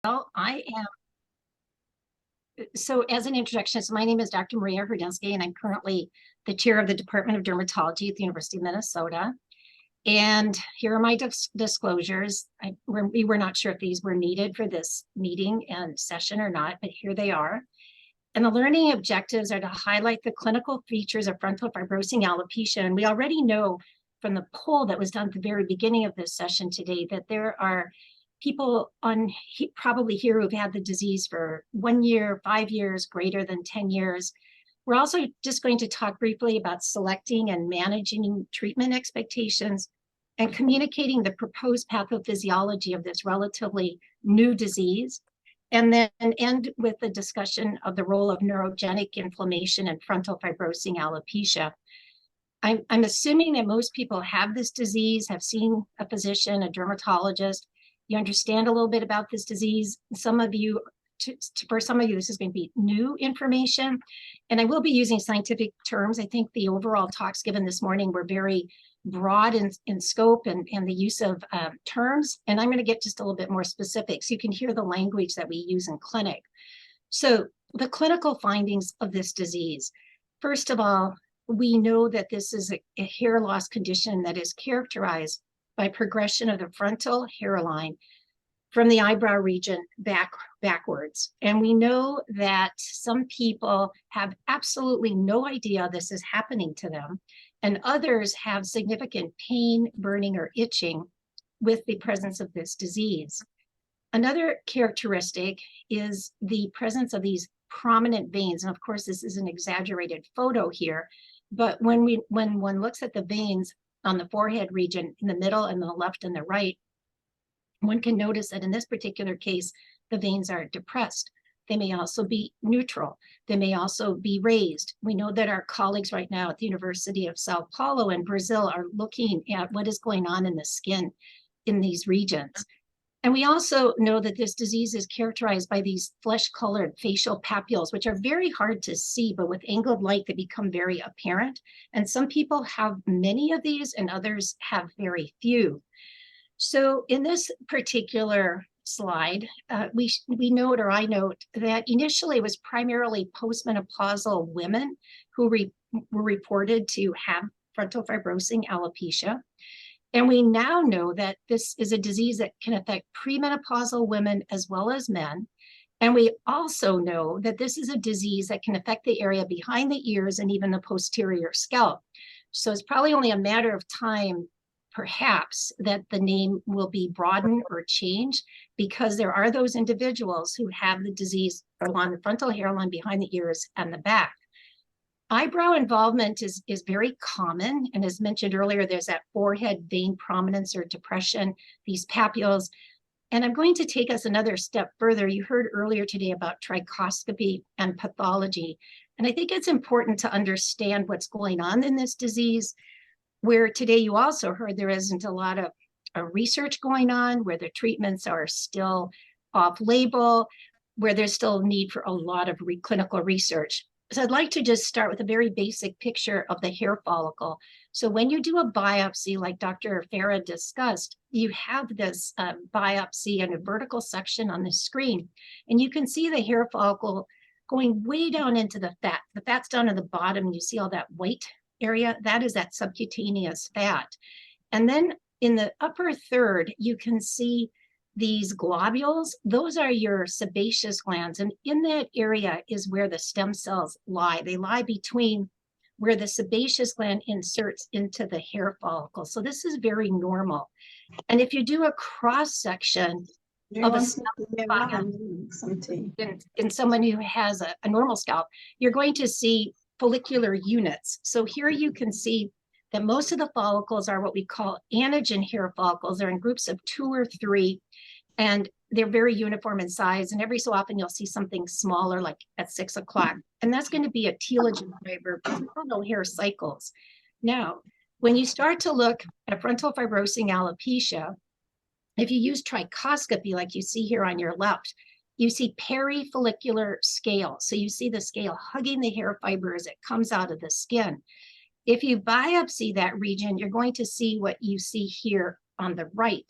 Well, so as an introduction, so my name is Dr. Maria Hrdensky, and I'm currently the chair of the Department of Dermatology at the University of Minnesota. And here are my disclosures. We were not sure if these were needed for this meeting and session or not, but here they are. And the learning objectives are to highlight the clinical features of frontal fibrosing alopecia. And we already know from the poll that was done at the very beginning of this session today that there are people probably here who've had the disease for 1 year, 5 years, greater than 10 years. We're also just going to talk briefly about selecting and managing treatment expectations and communicating the proposed pathophysiology of this relatively new disease, and then end with the discussion of the role of neurogenic inflammation and frontal fibrosing alopecia. I'm assuming that most people have this disease, have seen a physician, a dermatologist. You understand a little bit about this disease. Some of you, for some of you, this is going to be new information. And I will be using scientific terms. I think the overall talks given this morning were very broad in scope and the use of terms. And I'm going to get just a little bit more specific so you can hear the language that we use in clinic. So the clinical findings of this disease. First of all, we know that this is a hair loss condition that is characterized by progression of the frontal hairline from the eyebrow region backwards. And we know that some people have absolutely no idea this is happening to them, and others have significant pain, burning, or itching with the presence of this disease. Another characteristic is the presence of these prominent veins. And of course, this is an exaggerated photo here, but when one looks at the veins on the forehead region in the middle and the left and the right, one can notice that in this particular case, the veins are depressed. They may also be neutral. They may also be raised. We know that our colleagues right now at the University of Sao Paulo in Brazil are looking at what is going on in the skin in these regions. And we also know that this disease is characterized by these flesh-colored facial papules, which are very hard to see, but with angled light, they become very apparent. And some people have many of these and others have very few. So in this particular slide, we note, or I note, that initially it was primarily postmenopausal women who were reported to have frontal fibrosing alopecia. And we now know that this is a disease that can affect premenopausal women as well as men. And we also know that this is a disease that can affect the area behind the ears and even the posterior scalp. So it's probably only a matter of time, perhaps, that the name will be broadened or changed, because there are those individuals who have the disease along the frontal hairline behind the ears and the back. Eyebrow involvement is very common. And as mentioned earlier, there's that forehead vein prominence or depression, these papules. And I'm going to take us another step further. You heard earlier today about trichoscopy and pathology. And I think it's important to understand what's going on in this disease, where today you also heard there isn't a lot of research going on, where the treatments are still off-label, where there's still need for a lot of clinical research. So I'd like to just start with a very basic picture of the hair follicle. So when you do a biopsy, like Dr. Farah discussed, you have this biopsy in a vertical section on the screen, and you can see the hair follicle going way down into the fat. The fat's down at the bottom, and you see all that white area. That is that subcutaneous fat. And then in the upper third, you can see these globules. Those are your sebaceous glands. And in that area is where the stem cells lie. They lie between where the sebaceous gland inserts into the hair follicle. So this is very normal. And if you do a cross section of a scalp in someone who has a normal scalp, you're going to see follicular units. So here you can see that most of the follicles are what we call anagen hair follicles. They're in groups of 2 or 3, and they're very uniform in size. And every so often you'll see something smaller, like at 6 o'clock. And that's going to be a telogen fiber, but no hair cycles. Now, when you start to look at frontal fibrosing alopecia, if you use trichoscopy, like you see here on your left, you see perifollicular scale. So you see the scale hugging the hair fiber as it comes out of the skin. If you biopsy that region, you're going to see what you see here on the right.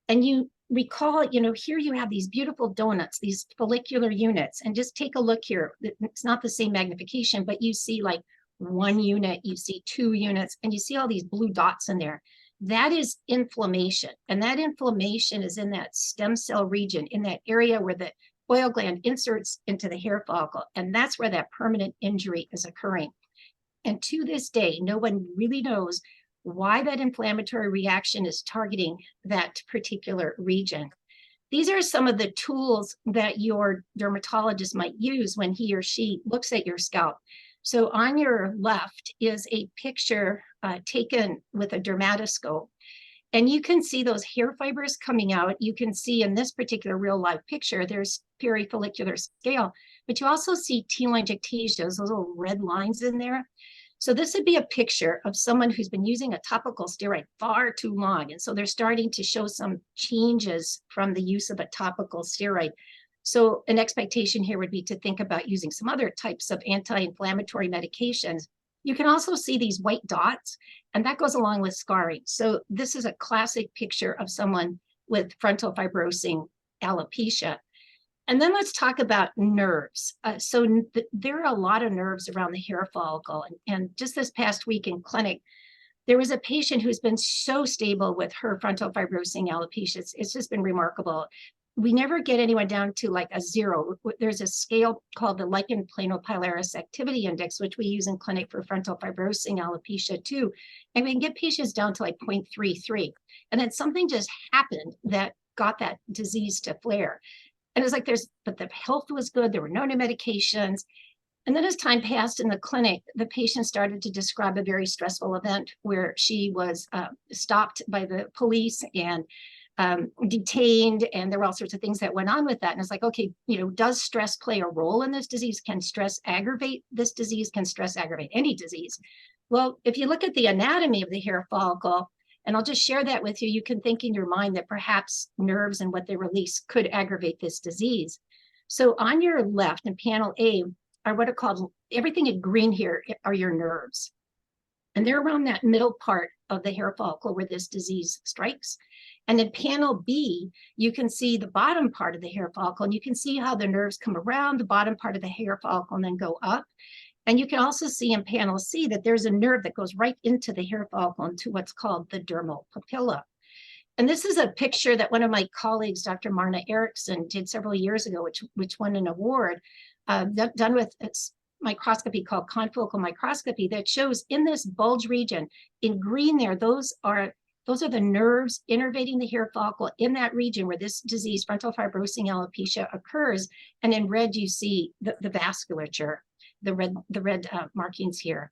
And recall, here you have these beautiful donuts, these follicular units, and just take a look here. It's not the same magnification, but you see like 1 unit, you see 2 units, and you see all these blue dots in there. That is inflammation. And that inflammation is in that stem cell region, in that area where the oil gland inserts into the hair follicle. And that's where that permanent injury is occurring. And to this day, no one really knows why that inflammatory reaction is targeting that particular region. These are some of the tools that your dermatologist might use when he or she looks at your scalp. So on your left is a picture taken with a dermatoscope. And you can see those hair fibers coming out. You can see in this particular real life picture, there's perifollicular scale, but you also see telangiectasias, those little red lines in there. So this would be a picture of someone who's been using a topical steroid far too long. And so they're starting to show some changes from the use of a topical steroid. So an expectation here would be to think about using some other types of anti-inflammatory medications. You can also see these white dots, and that goes along with scarring. So this is a classic picture of someone with frontal fibrosing alopecia. And then let's talk about nerves. There are a lot of nerves around the hair follicle. And just this past week in clinic, there was a patient who's been so stable with her frontal fibrosing alopecia. It's just been remarkable. We never get anyone down to like a 0. There's a scale called the lichen planopilaris activity index, which we use in clinic for frontal fibrosing alopecia too. And we can get patients down to like 0.33. And then something just happened that got that disease to flare. And it was like but the health was good. There were no new medications. And then as time passed in the clinic, the patient started to describe a very stressful event where she was stopped by the police and detained, and there were all sorts of things that went on with that. And it's like, okay, does stress play a role in this disease? Can stress aggravate this disease? Can stress aggravate any disease? Well, if you look at the anatomy of the hair follicle, and I'll just share that with you, you can think in your mind that perhaps nerves and what they release could aggravate this disease. So on your left in panel A are what are called, everything in green here are your nerves. And they're around that middle part of the hair follicle where this disease strikes. And in panel B, you can see the bottom part of the hair follicle, and you can see how the nerves come around the bottom part of the hair follicle and then go up. And you can also see in panel C that there's a nerve that goes right into the hair follicle into what's called the dermal papilla. And this is a picture that one of my colleagues, Dr. Marna Erickson, did several years ago, which won an award, done with microscopy called confocal microscopy, that shows in this bulge region in green there, those are the nerves innervating the hair follicle in that region where this disease, frontal fibrosing alopecia, occurs. And in red, you see the vasculature, the red markings here.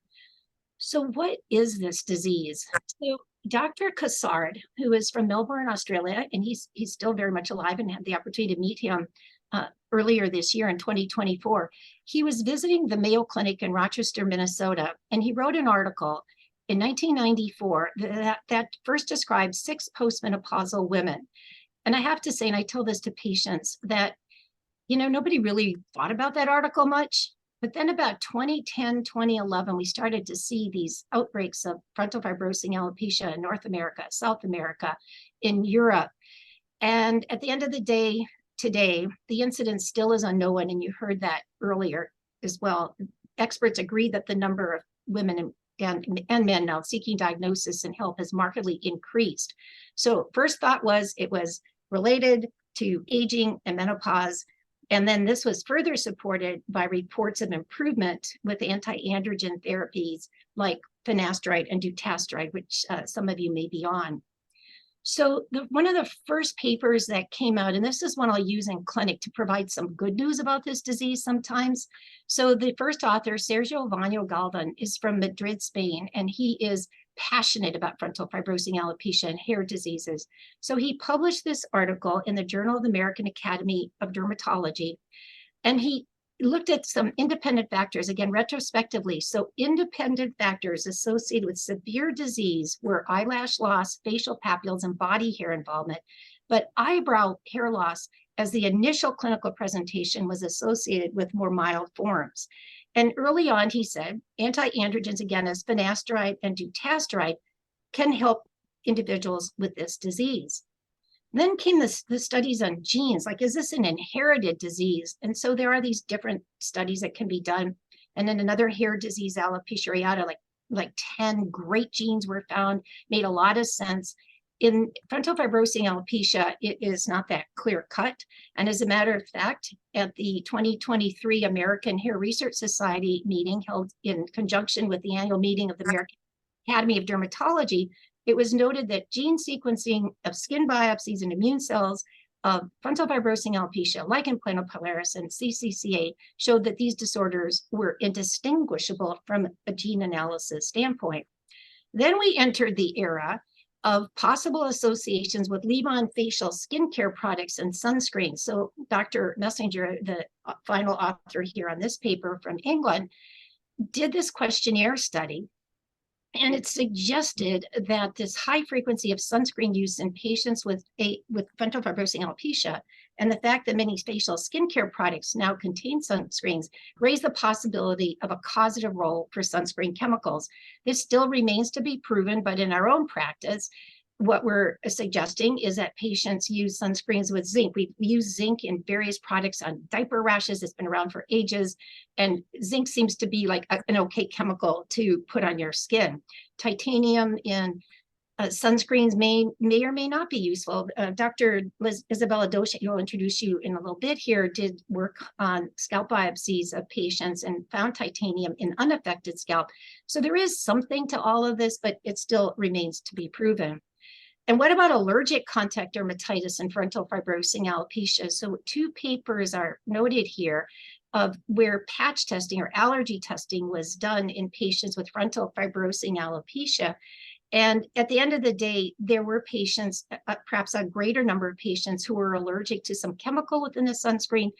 So what is this disease? So Dr. Cassard, who is from Melbourne, Australia, and he's still very much alive, and had the opportunity to meet him earlier this year in 2024. He was visiting the Mayo Clinic in Rochester, Minnesota, and he wrote an article in 1994 that first described 6 postmenopausal women. And I have to say, and I tell this to patients, that nobody really thought about that article much. But then about 2010, 2011, we started to see these outbreaks of frontal fibrosing alopecia in North America, South America, in Europe. And at the end of the day, today, the incidence still is unknown, and you heard that earlier as well. Experts agree that the number of women and men now seeking diagnosis and help has markedly increased. So first thought was it was related to aging and menopause. And then this was further supported by reports of improvement with anti-androgen therapies like finasteride and dutasteride, which some of you may be on. So one of the first papers that came out, and this is one I'll use in clinic to provide some good news about this disease sometimes. So the first author, Sergio Vano Galvan, is from Madrid, Spain, and he is passionate about frontal fibrosing alopecia and hair diseases. So he published this article in the Journal of the American Academy of Dermatology, and he looked at some independent factors, again, retrospectively. So independent factors associated with severe disease were eyelash loss, facial papules, and body hair involvement. But eyebrow hair loss, as the initial clinical presentation, was associated with more mild forms. And early on, he said, anti-androgens, again, as finasteride and dutasteride, can help individuals with this disease. Then came the studies on genes, like, is this an inherited disease? And so there are these different studies that can be done. And then another hair disease, alopecia areata, like 10 great genes were found, made a lot of sense. In frontal fibrosing alopecia, it is not that clear cut. And as a matter of fact, at the 2023 American Hair Research Society meeting held in conjunction with the annual meeting of the American Academy of Dermatology, it was noted that gene sequencing of skin biopsies and immune cells of frontal fibrosing alopecia, lichen planopilaris, and CCCA showed that these disorders were indistinguishable from a gene analysis standpoint. Then we entered the era of possible associations with leave-on facial skincare products and sunscreens. So Dr. Messenger, the final author here on this paper from England, did this questionnaire study, and it suggested that this high frequency of sunscreen use in patients with frontal fibrosing alopecia and the fact that many facial skincare products now contain sunscreens raise the possibility of a causative role for sunscreen chemicals. This still remains to be proven, but in our own practice, what we're suggesting is that patients use sunscreens with zinc. We use zinc in various products on diaper rashes. It's been around for ages. And zinc seems to be like an okay chemical to put on your skin. Titanium in sunscreens may or may not be useful. Dr. Isabella Doce, who I'll introduce you in a little bit here, did work on scalp biopsies of patients and found titanium in unaffected scalp. So there is something to all of this, but it still remains to be proven. And what about allergic contact dermatitis and frontal fibrosing alopecia? So 2 papers are noted here of where patch testing or allergy testing was done in patients with frontal fibrosing alopecia. And at the end of the day, there were patients, perhaps a greater number of patients, who were allergic to some chemical within the sunscreen,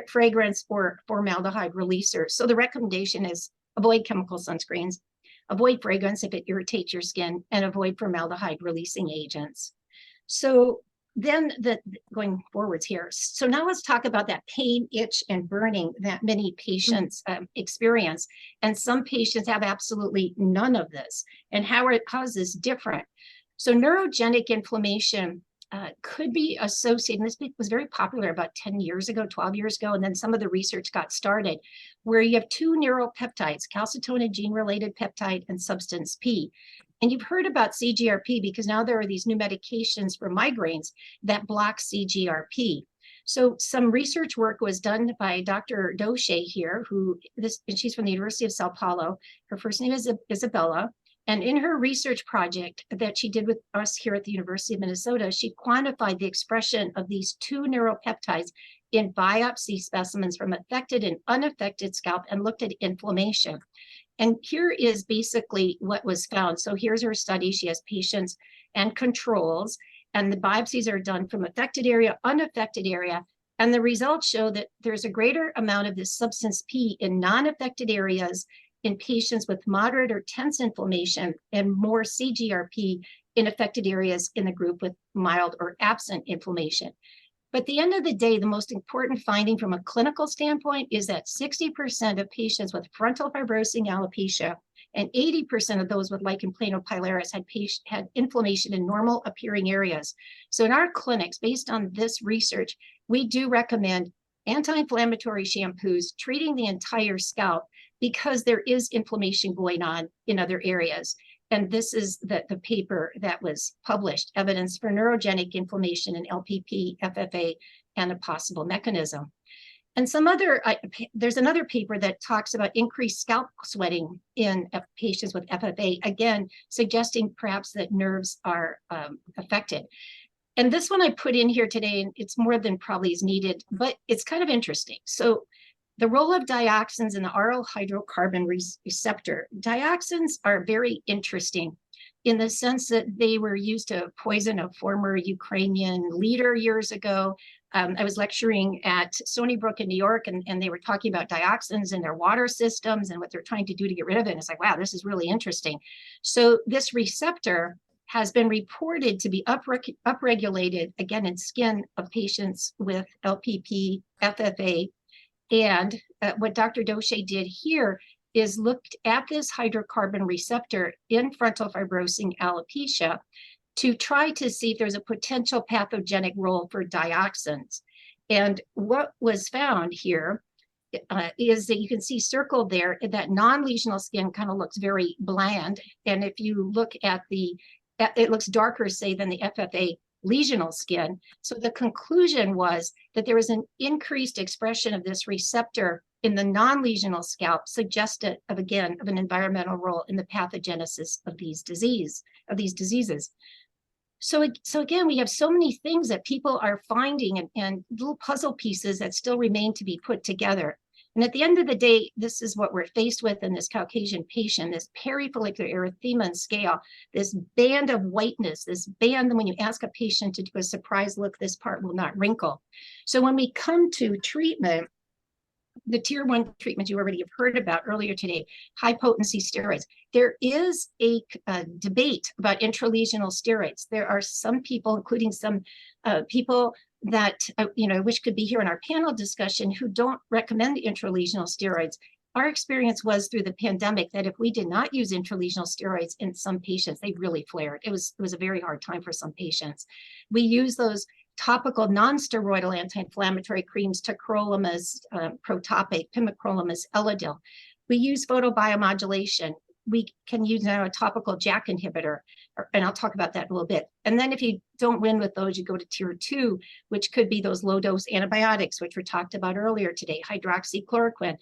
fragrance, or formaldehyde releaser. So the recommendation is avoid chemical sunscreens, avoid fragrance if it irritates your skin, and avoid formaldehyde releasing agents. So then going forwards here. So now let's talk about that pain, itch, and burning that many patients experience. And some patients have absolutely none of this. And how is this different? So neurogenic inflammation could be associated, and this was very popular about 10 years ago, 12 years ago, and then some of the research got started, where you have 2 neuropeptides, calcitonin gene-related peptide and substance P. And you've heard about CGRP because now there are these new medications for migraines that block CGRP. So some research work was done by Dr. Doce here, and she's from the University of Sao Paulo. Her first name is Isabella. And in her research project that she did with us here at the University of Minnesota, she quantified the expression of these 2 neuropeptides in biopsy specimens from affected and unaffected scalp and looked at inflammation. And here is basically what was found. So here's her study. She has patients and controls, and the biopsies are done from affected area, unaffected area. And the results show that there's a greater amount of this substance P in non-affected areas in patients with moderate or tense inflammation, and more CGRP in affected areas in the group with mild or absent inflammation. But at the end of the day, the most important finding from a clinical standpoint is that 60% of patients with frontal fibrosing alopecia and 80% of those with lichen planopilaris had inflammation in normal appearing areas. So in our clinics, based on this research, we do recommend anti-inflammatory shampoos treating the entire scalp because there is inflammation going on in other areas. And this is the paper that was published, Evidence for Neurogenic Inflammation in LPP, FFA, and a Possible Mechanism. And there's another paper that talks about increased scalp sweating in patients with FFA, again, suggesting perhaps that nerves are affected. And this one I put in here today, and it's more than probably is needed, but it's kind of interesting. So the role of dioxins in the aryl hydrocarbon receptor. Dioxins are very interesting in the sense that they were used to poison a former Ukrainian leader years ago. I was lecturing at Stony Brook in New York, and they were talking about dioxins in their water systems and what they're trying to do to get rid of it. And it's like, wow, this is really interesting. So this receptor has been reported to be upregulated, again, in skin of patients with LPP, FFA, and what Dr. Doce did here is looked at this hydrocarbon receptor in frontal fibrosing alopecia to try to see if there's a potential pathogenic role for dioxins. And what was found here is that you can see circled there that non-lesional skin kind of looks very bland. And if you look at it looks darker, say, than the FFA lesional skin. So the conclusion was that there was an increased expression of this receptor in the non-lesional scalp, suggestive of, again, of an environmental role in the pathogenesis of these diseases. So again, we have so many things that people are finding and little puzzle pieces that still remain to be put together. And at the end of the day, this is what we're faced with in this Caucasian patient, this perifollicular erythema and scale, this band of whiteness, this band that when you ask a patient to do a surprise look, this part will not wrinkle. So when we come to treatment, the tier 1 treatments you already have heard about earlier today, high potency steroids. There is a debate about intralesional steroids. There are some people, including some people that, which could be here in our panel discussion, who don't recommend intralesional steroids. Our experience was through the pandemic that if we did not use intralesional steroids in some patients, they really flared. It was a very hard time for some patients. We use those topical non-steroidal anti-inflammatory creams, tacrolimus, Protopic, pimecrolimus, Elidel. We use photobiomodulation. We can use now a topical JAK inhibitor, and I'll talk about that in a little bit. And then if you don't win with those, you go to tier 2, which could be those low-dose antibiotics, which we talked about earlier today, hydroxychloroquine.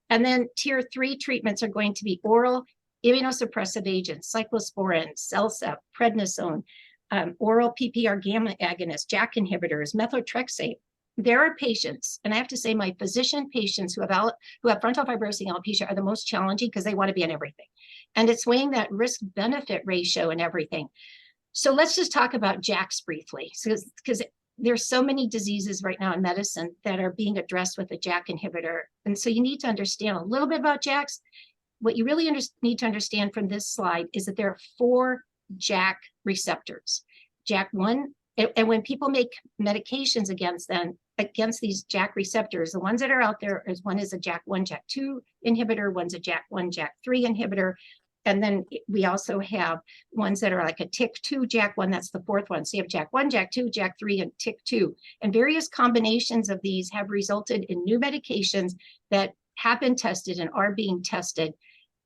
And then tier 3 treatments are going to be oral immunosuppressive agents, cyclosporin, Celsep, prednisone, oral PPR gamma agonists, JAK inhibitors, methotrexate. There are patients, and I have to say my physician patients who have frontal fibrosing alopecia are the most challenging because they want to be on everything. And it's weighing that risk-benefit ratio and everything. So let's just talk about JAKs briefly, because there's so many diseases right now in medicine that are being addressed with a JAK inhibitor. And so you need to understand a little bit about JAKs. What you really need to understand from this slide is that there are 4 JAK receptors. JAK1, and when people make medications against these JAK receptors, the ones that are out there is one is a JAK1, JAK2 inhibitor, one's a JAK1, JAK3 inhibitor, and then we also have ones that are like a TYK2, JAK1, that's the 4th one. So you have JAK1, JAK2, JAK3, and TYK2. And various combinations of these have resulted in new medications that have been tested and are being tested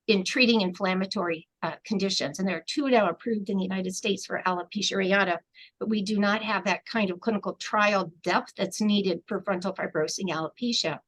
in treating inflammatory conditions. And there are 2 now approved in the United States for alopecia areata, but we do not have that kind of clinical trial depth that's needed for frontal fibrosing alopecia.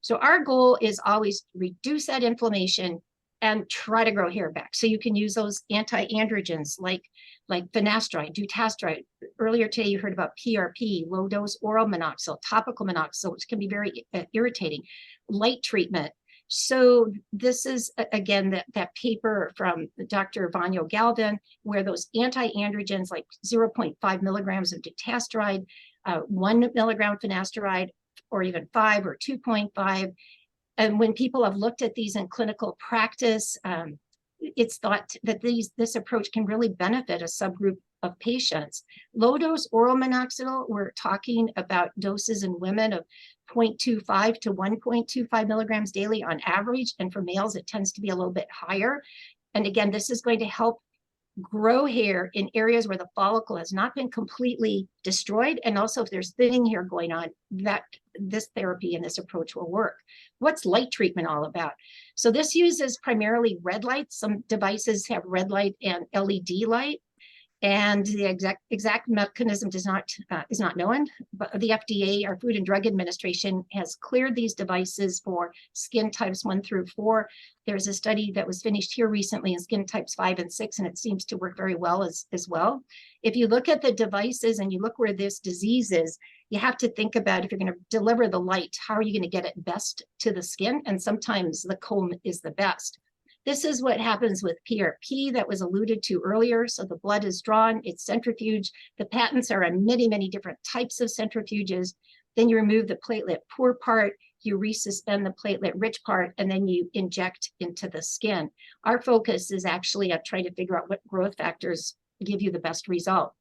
So our goal is always to reduce that inflammation and try to grow hair back. So you can use those anti-androgens like finasteride, dutasteride. Earlier today, you heard about PRP, low-dose oral minoxidil, topical minoxidil, which can be very irritating, light treatment. So this is, again, that paper from Dr. Vanyo Galvin, where those anti-androgens like 0.5 milligrams of dutasteride, 1 milligram finasteride, or even 5 or 2.5. And when people have looked at these in clinical practice, it's thought that this approach can really benefit a subgroup of patients. Low-dose oral minoxidil, we're talking about doses in women of 0.25 to 1.25 milligrams daily on average. And for males, it tends to be a little bit higher. And again, this is going to help grow hair in areas where the follicle has not been completely destroyed. And also if there's thinning hair going on, that this therapy and this approach will work. What's light treatment all about? So this uses primarily red light. Some devices have red light and LED light. And the exact mechanism is not known, but the FDA, our Food and Drug Administration, has cleared these devices for skin types 1 through 4. There's a study that was finished here recently in skin types 5 and 6, and it seems to work very well as well. If you look at the devices and you look where this disease is, you have to think about if you're going to deliver the light, how are you going to get it best to the skin? And sometimes the comb is the best. This is what happens with PRP that was alluded to earlier. So the blood is drawn, it's centrifuged. The patents are on many, many different types of centrifuges. Then you remove the platelet poor part, you resuspend the platelet rich part, and then you inject into the skin. Our focus is actually on trying to figure out what growth factors give you the best result.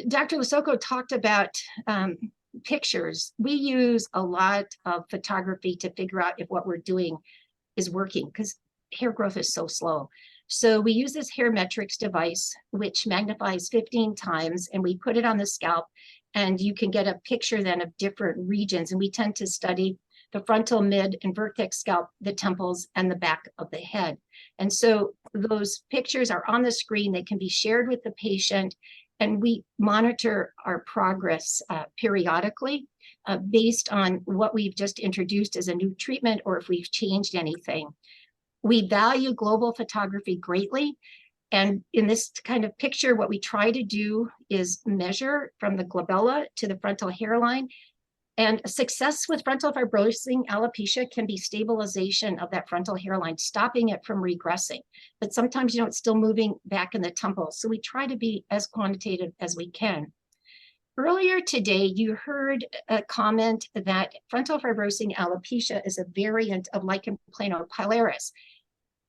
Dr. Lasoko talked about pictures. We use a lot of photography to figure out if what we're doing is working, because hair growth is so slow. So we use this hair metrics device, which magnifies 15 times, and we put it on the scalp, and you can get a picture then of different regions. And we tend to study the frontal, mid, and vertex scalp, the temples, and the back of the head. And so those pictures are on the screen. They can be shared with the patient, and we monitor our progress periodically based on what we've just introduced as a new treatment or if we've changed anything. We value global photography greatly. And in this kind of picture, what we try to do is measure from the glabella to the frontal hairline. And success with frontal fibrosing alopecia can be stabilization of that frontal hairline, stopping it from regressing. But sometimes, it's still moving back in the temple. So we try to be as quantitative as we can. Earlier today, you heard a comment that frontal fibrosing alopecia is a variant of lichen planopilaris.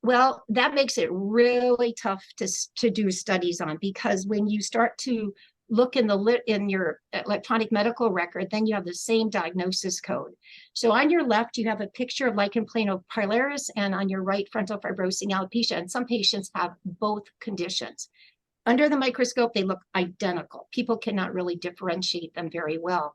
Well, that makes it really tough to do studies on, because when you start to look in your electronic medical record, then you have the same diagnosis code. So on your left, you have a picture of lichen planopilaris, and on your right, frontal fibrosing alopecia. And some patients have both conditions. Under the microscope, they look identical. People cannot really differentiate them very well.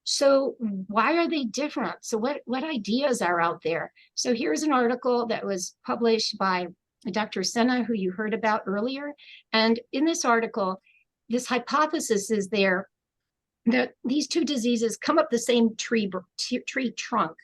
So why are they different? So what ideas are out there? So here's an article that was published by Dr. Senna, who you heard about earlier. And in this article, this hypothesis is there that these two diseases come up the same tree trunk.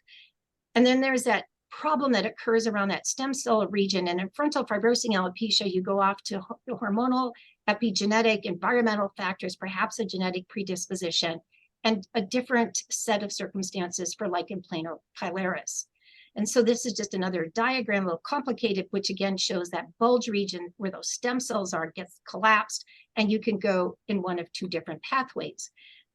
And then there's that problem that occurs around that stem cell region. And in frontal fibrosing alopecia, you go off to hormonal, epigenetic, environmental factors, perhaps a genetic predisposition, and a different set of circumstances for lichen planopilaris. And so this is just another diagram, a little complicated, which again shows that bulge region where those stem cells are gets collapsed, and you can go in one of two different pathways.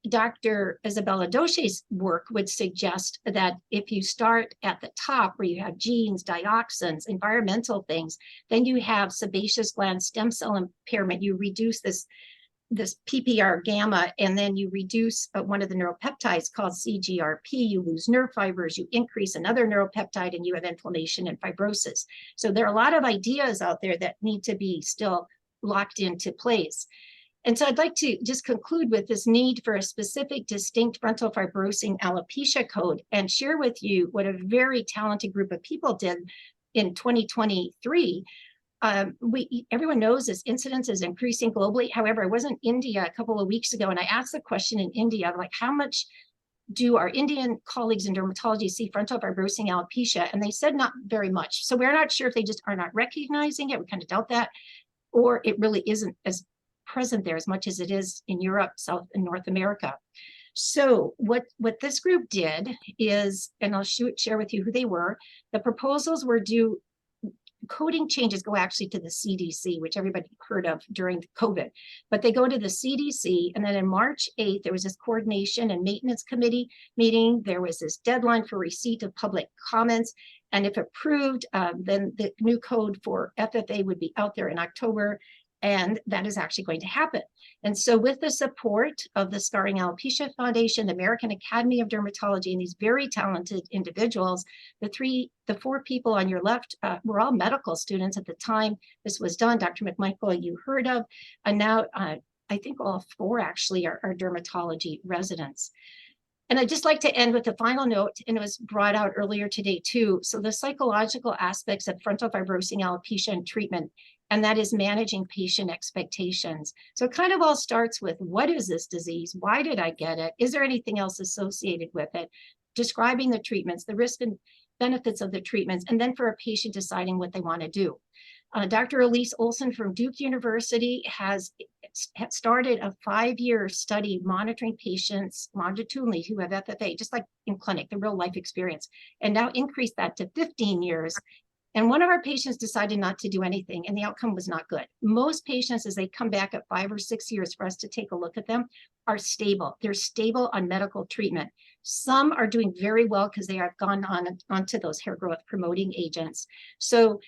Dr. Isabella Doche's work would suggest that if you start at the top where you have genes, dioxins, environmental things, then you have sebaceous gland stem cell impairment. You reduce this PPR gamma, and then you reduce one of the neuropeptides called CGRP, you lose nerve fibers, you increase another neuropeptide, and you have inflammation and fibrosis. So there are a lot of ideas out there that need to be still locked into place. And so I'd like to just conclude with this need for a specific, distinct frontal fibrosing alopecia code and share with you what a very talented group of people did in 2023. Everyone knows this incidence is increasing globally. However, I was in India a couple of weeks ago, and I asked the question in India, like, how much do our Indian colleagues in dermatology see frontal fibrosing alopecia? And they said not very much. So we're not sure if they just are not recognizing it. We kind of doubt that, or it really isn't as present there as much as it is in Europe, South and North America. So what this group did is, and I'll share with you who they were, the proposals were due. Coding changes go actually to the CDC, which everybody heard of during COVID, but they go to the CDC. And then in March 8th, there was this coordination and maintenance committee meeting. There was this deadline for receipt of public comments. And if approved, then the new code for FFA would be out there in October. And that is actually going to happen. And so with the support of the ScarringAlopecia Foundation, the American Academy of Dermatology, and these very talented individuals, the four people on your left were all medical students at the time this was done. Dr. McMichael, you heard of, and now I think all four actually are dermatology residents. And I'd just like to end with a final note, and it was brought out earlier today too. So the psychological aspects of frontal fibrosing alopecia and treatment, and that is managing patient expectations. So it kind of all starts with, what is this disease? Why did I get it? Is there anything else associated with it? Describing the treatments, the risks and benefits of the treatments, and then for a patient deciding what they want to do. Dr. Elise Olson from Duke University has started a 5-year study monitoring patients longitudinally who have FFA, just like in clinic, the real life experience, and now increased that to 15 years. And one of our patients decided not to do anything, and the outcome was not good. Most patients, as they come back at 5 or 6 years for us to take a look at them, are stable. They're stable on medical treatment. Some are doing very well because they have gone onto those hair growth promoting agents. So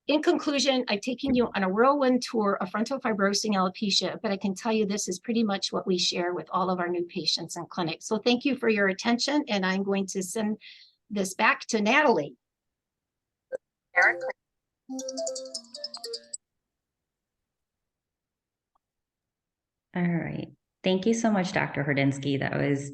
in conclusion, I've taken you on a whirlwind tour of frontal fibrosing alopecia, but I can tell you this is pretty much what we share with all of our new patients in clinic. So thank you for your attention, and I'm going to send this back to Natalie. All right. Thank you so much, Dr. Hordinsky. That was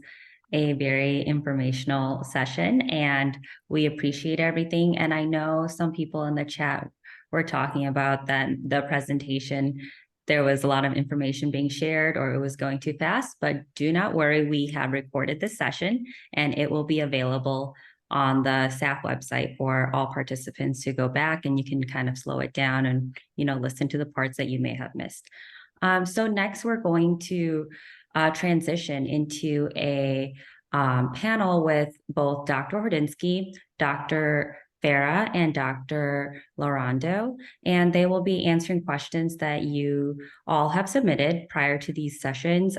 a very informational session, and we appreciate everything. And I know some people in the chat were talking about that the presentation, there was a lot of information being shared or it was going too fast, but do not worry. We have recorded this session and it will be available on the SAF website for all participants to go back, and you can kind of slow it down and, listen to the parts that you may have missed. So next we're going to transition into a panel with both Dr. Hordinsky, Dr. Farah, and Dr. Lorando, and they will be answering questions that you all have submitted prior to these sessions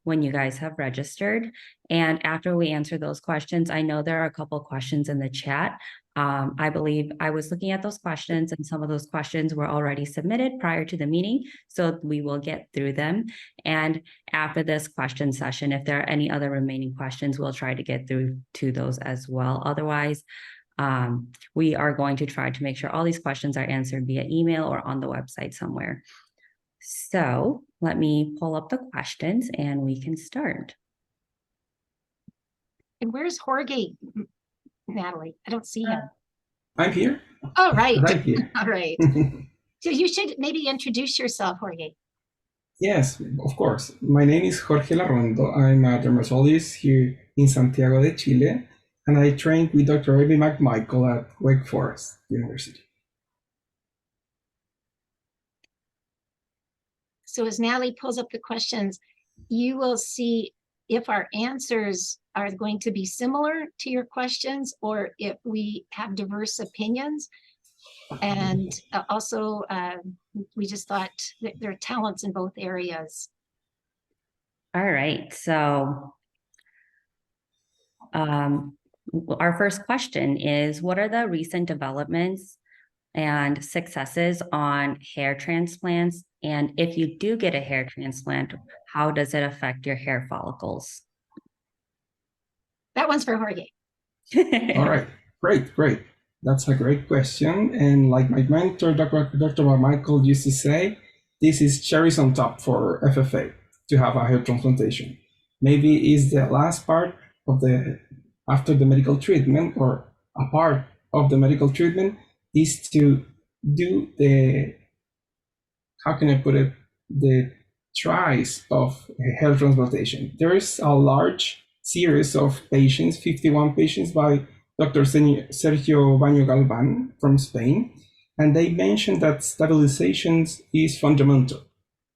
when you guys have registered. And after we answer those questions, I know there are a couple questions in the chat. I believe I was looking at those questions, and some of those questions were already submitted prior to the meeting, so we will get through them. And after this question session, if there are any other remaining questions, we'll try to get through to those as well. Otherwise, we are going to try to make sure all these questions are answered via email or on the website somewhere. So let me pull up the questions and we can start. And where's Jorge, Natalie? I don't see him. I'm here. Oh, right. Right here. All right. So you should maybe introduce yourself, Jorge. Yes, of course. My name is Jorge Larrondo. I'm a dermatologist here in Santiago de Chile, and I trained with Dr. Amy McMichael at Wake Forest University. So as Natalie pulls up the questions, you will see if our answers are going to be similar to your questions or if we have diverse opinions. And also, we just thought that there are talents in both areas. All right, so our first question is, what are the recent developments and successes on hair transplants? And if you do get a hair transplant, how does it affect your hair follicles? That one's for Jorge. All right, great. That's a great question. And like my mentor, Dr. McMichael used to say, this is cherries on top for FFA to have a hair transplantation. Maybe it's the last part of after the medical treatment, or a part of the medical treatment is to do how can I put it, the tries of hair transplantation. There is a large series of patients, 51 patients by Dr. Sergio Baño Galvan from Spain, and they mentioned that stabilization is fundamental.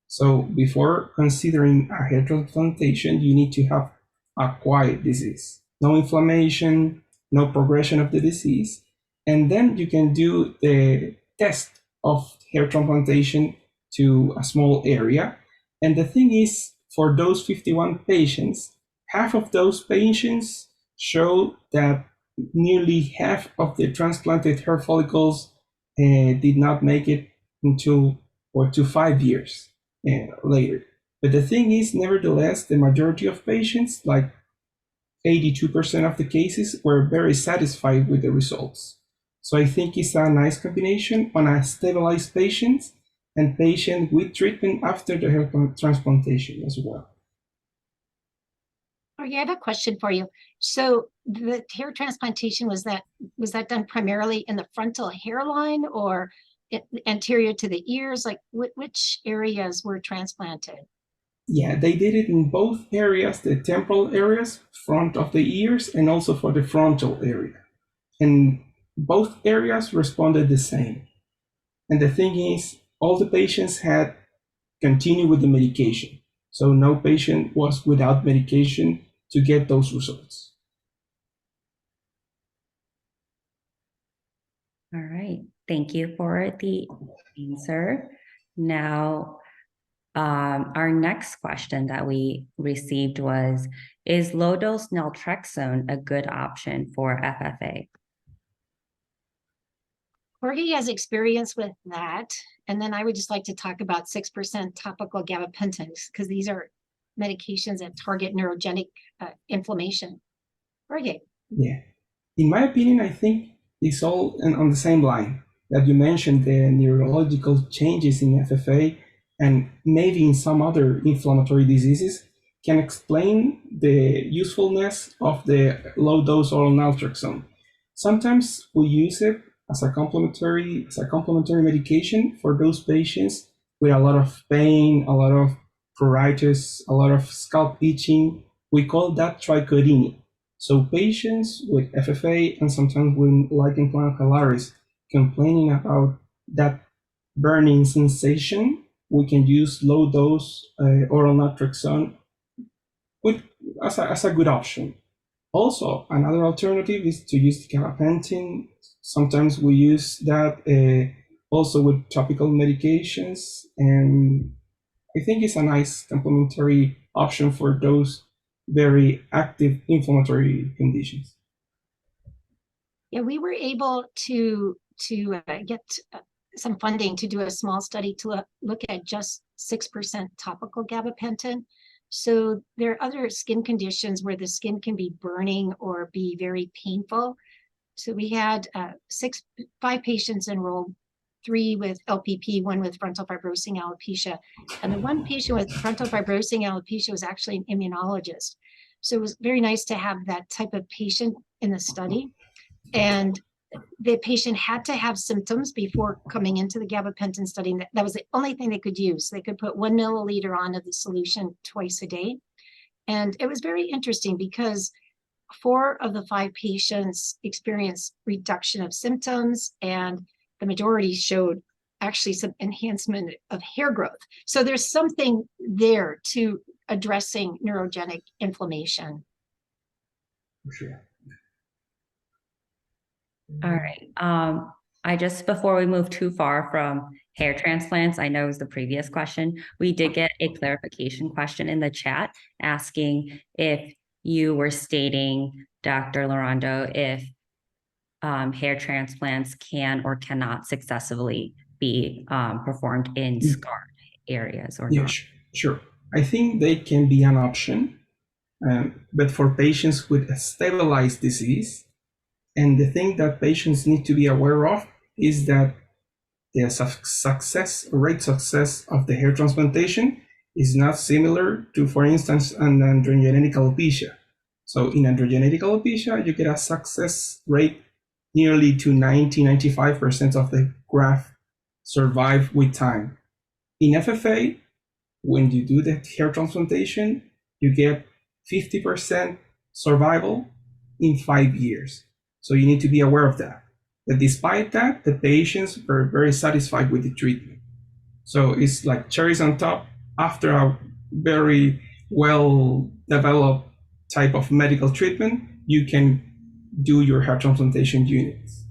So before considering a hair transplantation, you need to have a quiet disease, no inflammation, no progression of the disease, and then you can do the test of hair transplantation to a small area. And the thing is, for those 51 patients, half of those patients show that nearly half of the transplanted hair follicles did not make it to 5 years later. But the thing is, nevertheless, the majority of patients, like 82% of the cases, were very satisfied with the results. So I think it's a nice combination on a stabilized patients and patient with treatment after the hair transplantation as well. Oh, yeah, I have a question for you. So the hair transplantation, was that done primarily in the frontal hairline or anterior to the ears? Like which areas were transplanted? Yeah, they did it in both areas, the temporal areas, front of the ears, and also for the frontal area. And both areas responded the same. And the thing is, all the patients had continued with the medication. So no patient was without medication to get those results. All right, thank you for the answer. Now, our next question that we received was, is low-dose naltrexone a good option for FFA? Jorge has experience with that. And then I would just like to talk about 6% topical gabapentins, because these are medications that target neurogenic inflammation. Jorge. Yeah, in my opinion, I think it's all on the same line that you mentioned, the neurological changes in FFA and maybe in some other inflammatory diseases, can explain the usefulness of the low-dose oral naltrexone. Sometimes we use it as a complementary medication for those patients with a lot of pain, a lot of pruritus, a lot of scalp itching. We call that trichodynia. So patients with FFA and sometimes with lichen planopilaris complaining about that burning sensation, we can use low-dose oral naltrexone as a good option. Also, another alternative is to use gabapentin. Sometimes we use that also with topical medications, and I think it's a nice complementary option for those very active inflammatory conditions. Yeah, we were able to get some funding to do a small study to look at just 6% topical gabapentin. So there are other skin conditions where the skin can be burning or be very painful. So we had 5 patients enrolled, 3 with LPP, 1 with frontal fibrosing alopecia. And the one patient with frontal fibrosing alopecia was actually an immunologist. So it was very nice to have that type of patient in the study. And the patient had to have symptoms before coming into the gabapentin study. That was the only thing they could use. They could put 1 milliliter onto the solution twice a day. And it was very interesting because 4 of the 5 patients experienced reduction of symptoms, and the majority showed actually some enhancement of hair growth. So there's something there to addressing neurogenic inflammation. For sure. All right. I just, before we move too far from hair transplants, I know it was the previous question, we did get a clarification question in the chat asking if you were stating, Dr. Lorando, if hair transplants can or cannot successfully be performed in scarred areas or not. Sure. I think they can be an option, but for patients with a stabilized disease. And the thing that patients need to be aware of is that the rate success of the hair transplantation is not similar to, for instance, an androgenetic alopecia. So in androgenetic alopecia, you get a success rate nearly to 90-95% of the graft survive with time. In FFA, when you do the hair transplantation, you get 50% survival in 5 years. So you need to be aware of that. But despite that, the patients were very satisfied with the treatment. So it's like cherries on top after a very well-developed type of medical treatment, you can do your hair transplantation units.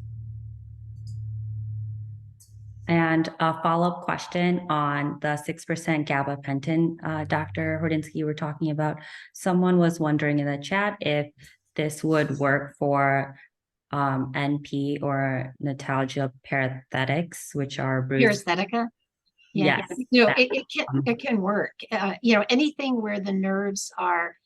And a follow-up question on the 6% gabapentin, Dr. Hordinski, you were talking about. Someone was wondering in the chat if this would work for NP or notalgia paresthetics, which are bruised. Paresthetica? Yes. You know, it can work. You know, anything where the nerves are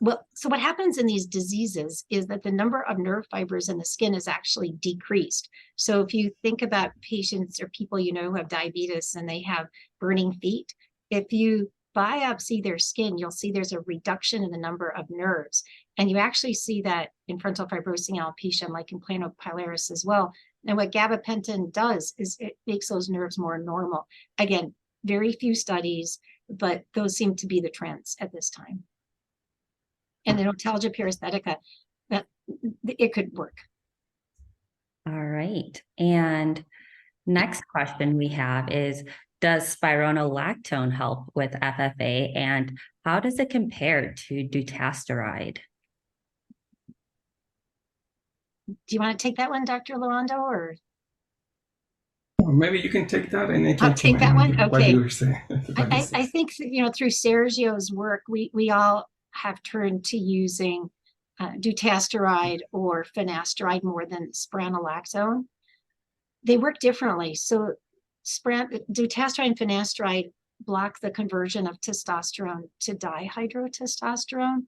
well, so what happens in these diseases is that the number of nerve fibers in the skin is actually decreased. So if you think about patients or people you know who have diabetes and they have burning feet, if you biopsy their skin, you'll see there's a reduction in the number of nerves. And you actually see that in frontal fibrosing alopecia and lichen planopilaris as well. And what gabapentin does is it makes those nerves more normal. Again, very few studies, but those seem to be the trends at this time. And the notalgia paresthetica, that it could work. All right. And next question we have is, does spironolactone help with FFA, and how does it compare to dutasteride? Do you want to take that one, Dr. Lorando, or? Maybe you can take that and I can take that one. Okay. What you were saying. I think, you know, through Sergio's work, we all have turned to using dutasteride or finasteride more than spironolactone. They work differently. So dutasteride and finasteride block the conversion of testosterone to dihydrotestosterone.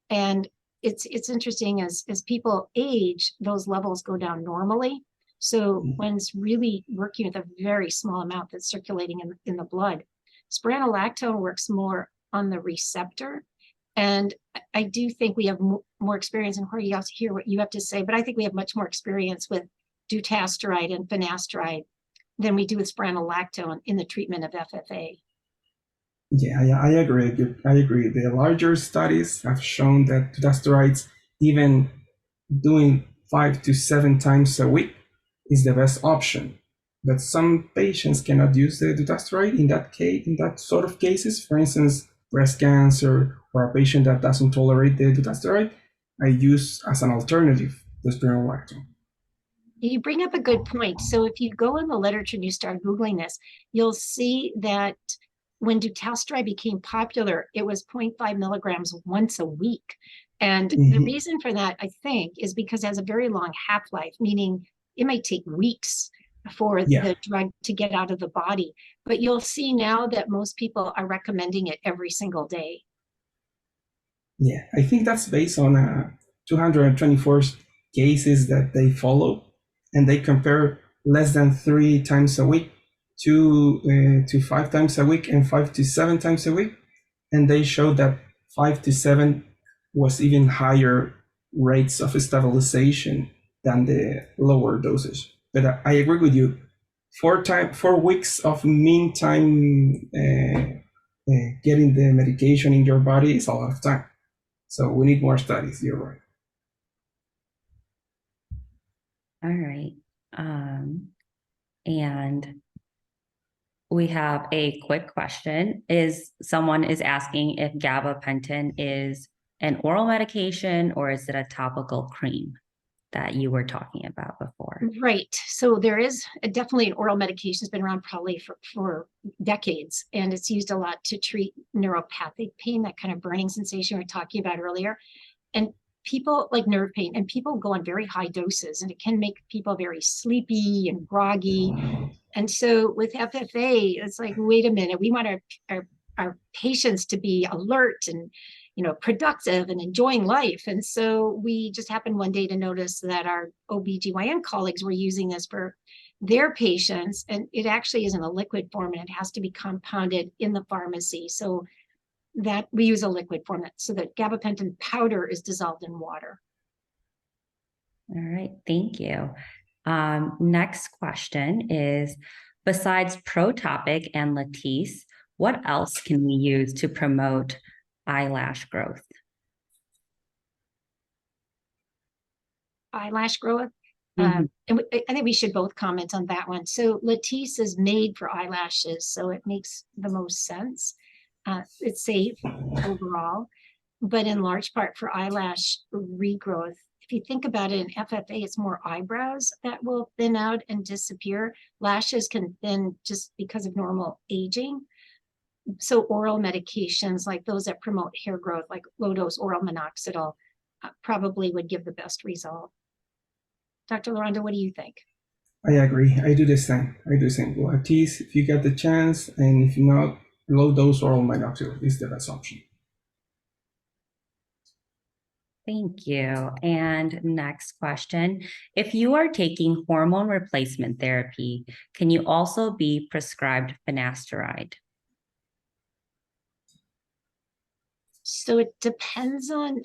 And it's interesting, as people age, those levels go down normally. So when it's really working with a very small amount that's circulating in the blood, spironolactone works more on the receptor. And I do think we have more experience, and Jorge, you also hear what you have to say, but I think we have much more experience with dutasteride and finasteride than we do with spironolactone in the treatment of FFA. Yeah, I agree. I agree. The larger studies have shown that dutásterides, even doing 5 to 7 times a week, is the best option. But some patients cannot use the dutasteride in that sort of cases. For instance, breast cancer or a patient that doesn't tolerate the dutasteride, I use as an alternative the spironolactone. You bring up a good point. So if you go in the literature and you start Googling this, you'll see that when dutasteride became popular, it was 0.5 milligrams once a week. And the reason for that, I think, is because it has a very long half-life, meaning it might take weeks for the drug to get out of the body. But you'll see now that most people are recommending it every single day. Yeah, I think that's based on 224 cases that they follow, and they compare less than 3 times a week to 5 times a week and 5 to 7 times a week, and they showed that 5 to 7 was even higher rates of stabilization than the lower dosage. But I agree with you. 4 weeks of mean time getting the medication in your body is a lot of time. So we need more studies. You're right. All right. And we have a quick question. Someone is asking if gabapentin is an oral medication or is it a topical cream that you were talking about before? Right. So there is definitely an oral medication that's been around probably for decades, and it's used a lot to treat neuropathic pain, that kind of burning sensation we were talking about earlier. And people like nerve pain, and people go on very high doses, and it can make people very sleepy and groggy. And so with FFA, it's like, wait a minute, we want our patients to be alert and productive and enjoying life. And so we just happened one day to notice that our OBGYN colleagues were using this for their patients, and it actually is in a liquid form, and it has to be compounded in the pharmacy. So that we use a liquid form, so that gabapentin powder is dissolved in water. All right, thank you. Next question is, besides Protopic and Latisse, what else can we use to promote eyelash growth? Eyelash growth? And I think we should both comment on that one. So Latisse is made for eyelashes, so it makes the most sense. It's safe overall, but in large part for eyelash regrowth. If you think about it, in FFA, it's more eyebrows that will thin out and disappear. Lashes can thin just because of normal aging. So oral medications like those that promote hair growth, like low-dose oral minoxidil, probably would give the best result. Dr. Lorando, what do you think? I agree. I do the same. Latisse, if you get the chance, and if not, low-dose oral minoxidil is the best option. Thank you. And next question. If you are taking hormone replacement therapy, can you also be prescribed finasteride? So it depends on,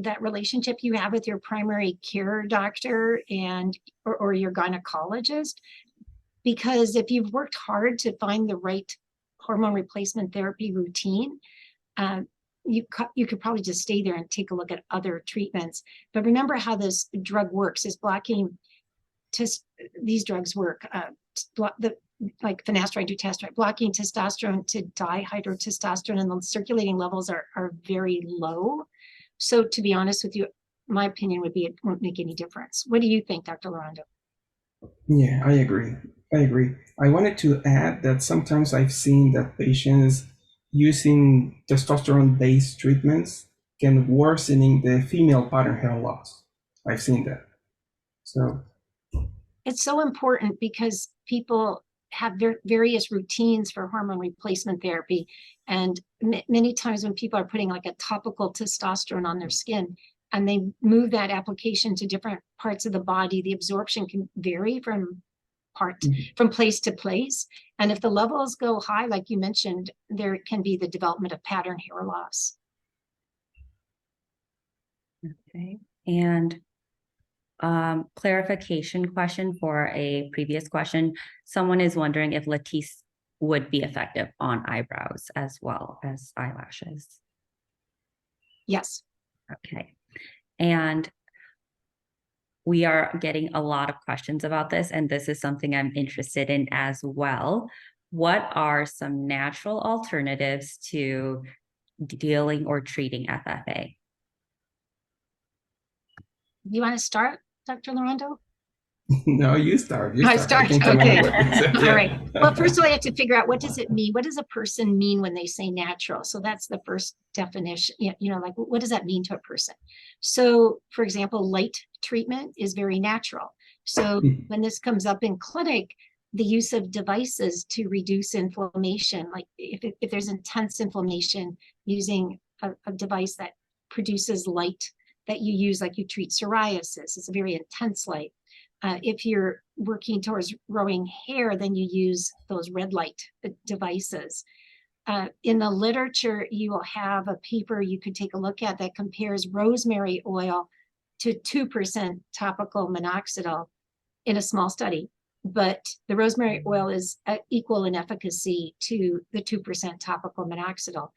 that relationship you have with your primary care doctor or your gynecologist. Because if you've worked hard to find the right hormone replacement therapy routine, you could probably just stay there and take a look at other treatments. But remember how this drug works is blocking these drugs work, like finasteride, dutasteride, blocking testosterone to dihydrotestosterone, and the circulating levels are very low. So to be honest with you, my opinion would be it won't make any difference. What do you think, Dr. Lorando? Yeah, I agree. I wanted to add that sometimes I've seen that patients using testosterone-based treatments can worsening the female pattern hair loss. I've seen that. So it's so important because people have various routines for hormone replacement therapy. And many times when people are putting like a topical testosterone on their skin, and they move that application to different parts of the body, the absorption can vary from place to place. And if the levels go high, like you mentioned, there can be the development of pattern hair loss. Okay. And clarification question for a previous question. Someone is wondering if Latisse would be effective on eyebrows as well as eyelashes. Yes. Okay. And we are getting a lot of questions about this, and this is something I'm interested in as well. What are some natural alternatives to dealing or treating FFA? You want to start, Dr. Lorando? No, you start. I start. I can come Okay. anywhere. All right. Well, first of all, I have to figure out, what does it mean? What does a person mean when they say natural? So that's the first definition. Like, what does that mean to a person? So, for example, light treatment is very natural. So when this comes up in clinic, the use of devices to reduce inflammation, like if there's intense inflammation, using a device that produces light that you use, like you treat psoriasis, it's a very intense light. If you're working towards growing hair, then you use those red light devices. In the literature, you will have a paper you could take a look at that compares rosemary oil to 2% topical minoxidil in a small study. But the rosemary oil is equal in efficacy to the 2% topical minoxidil.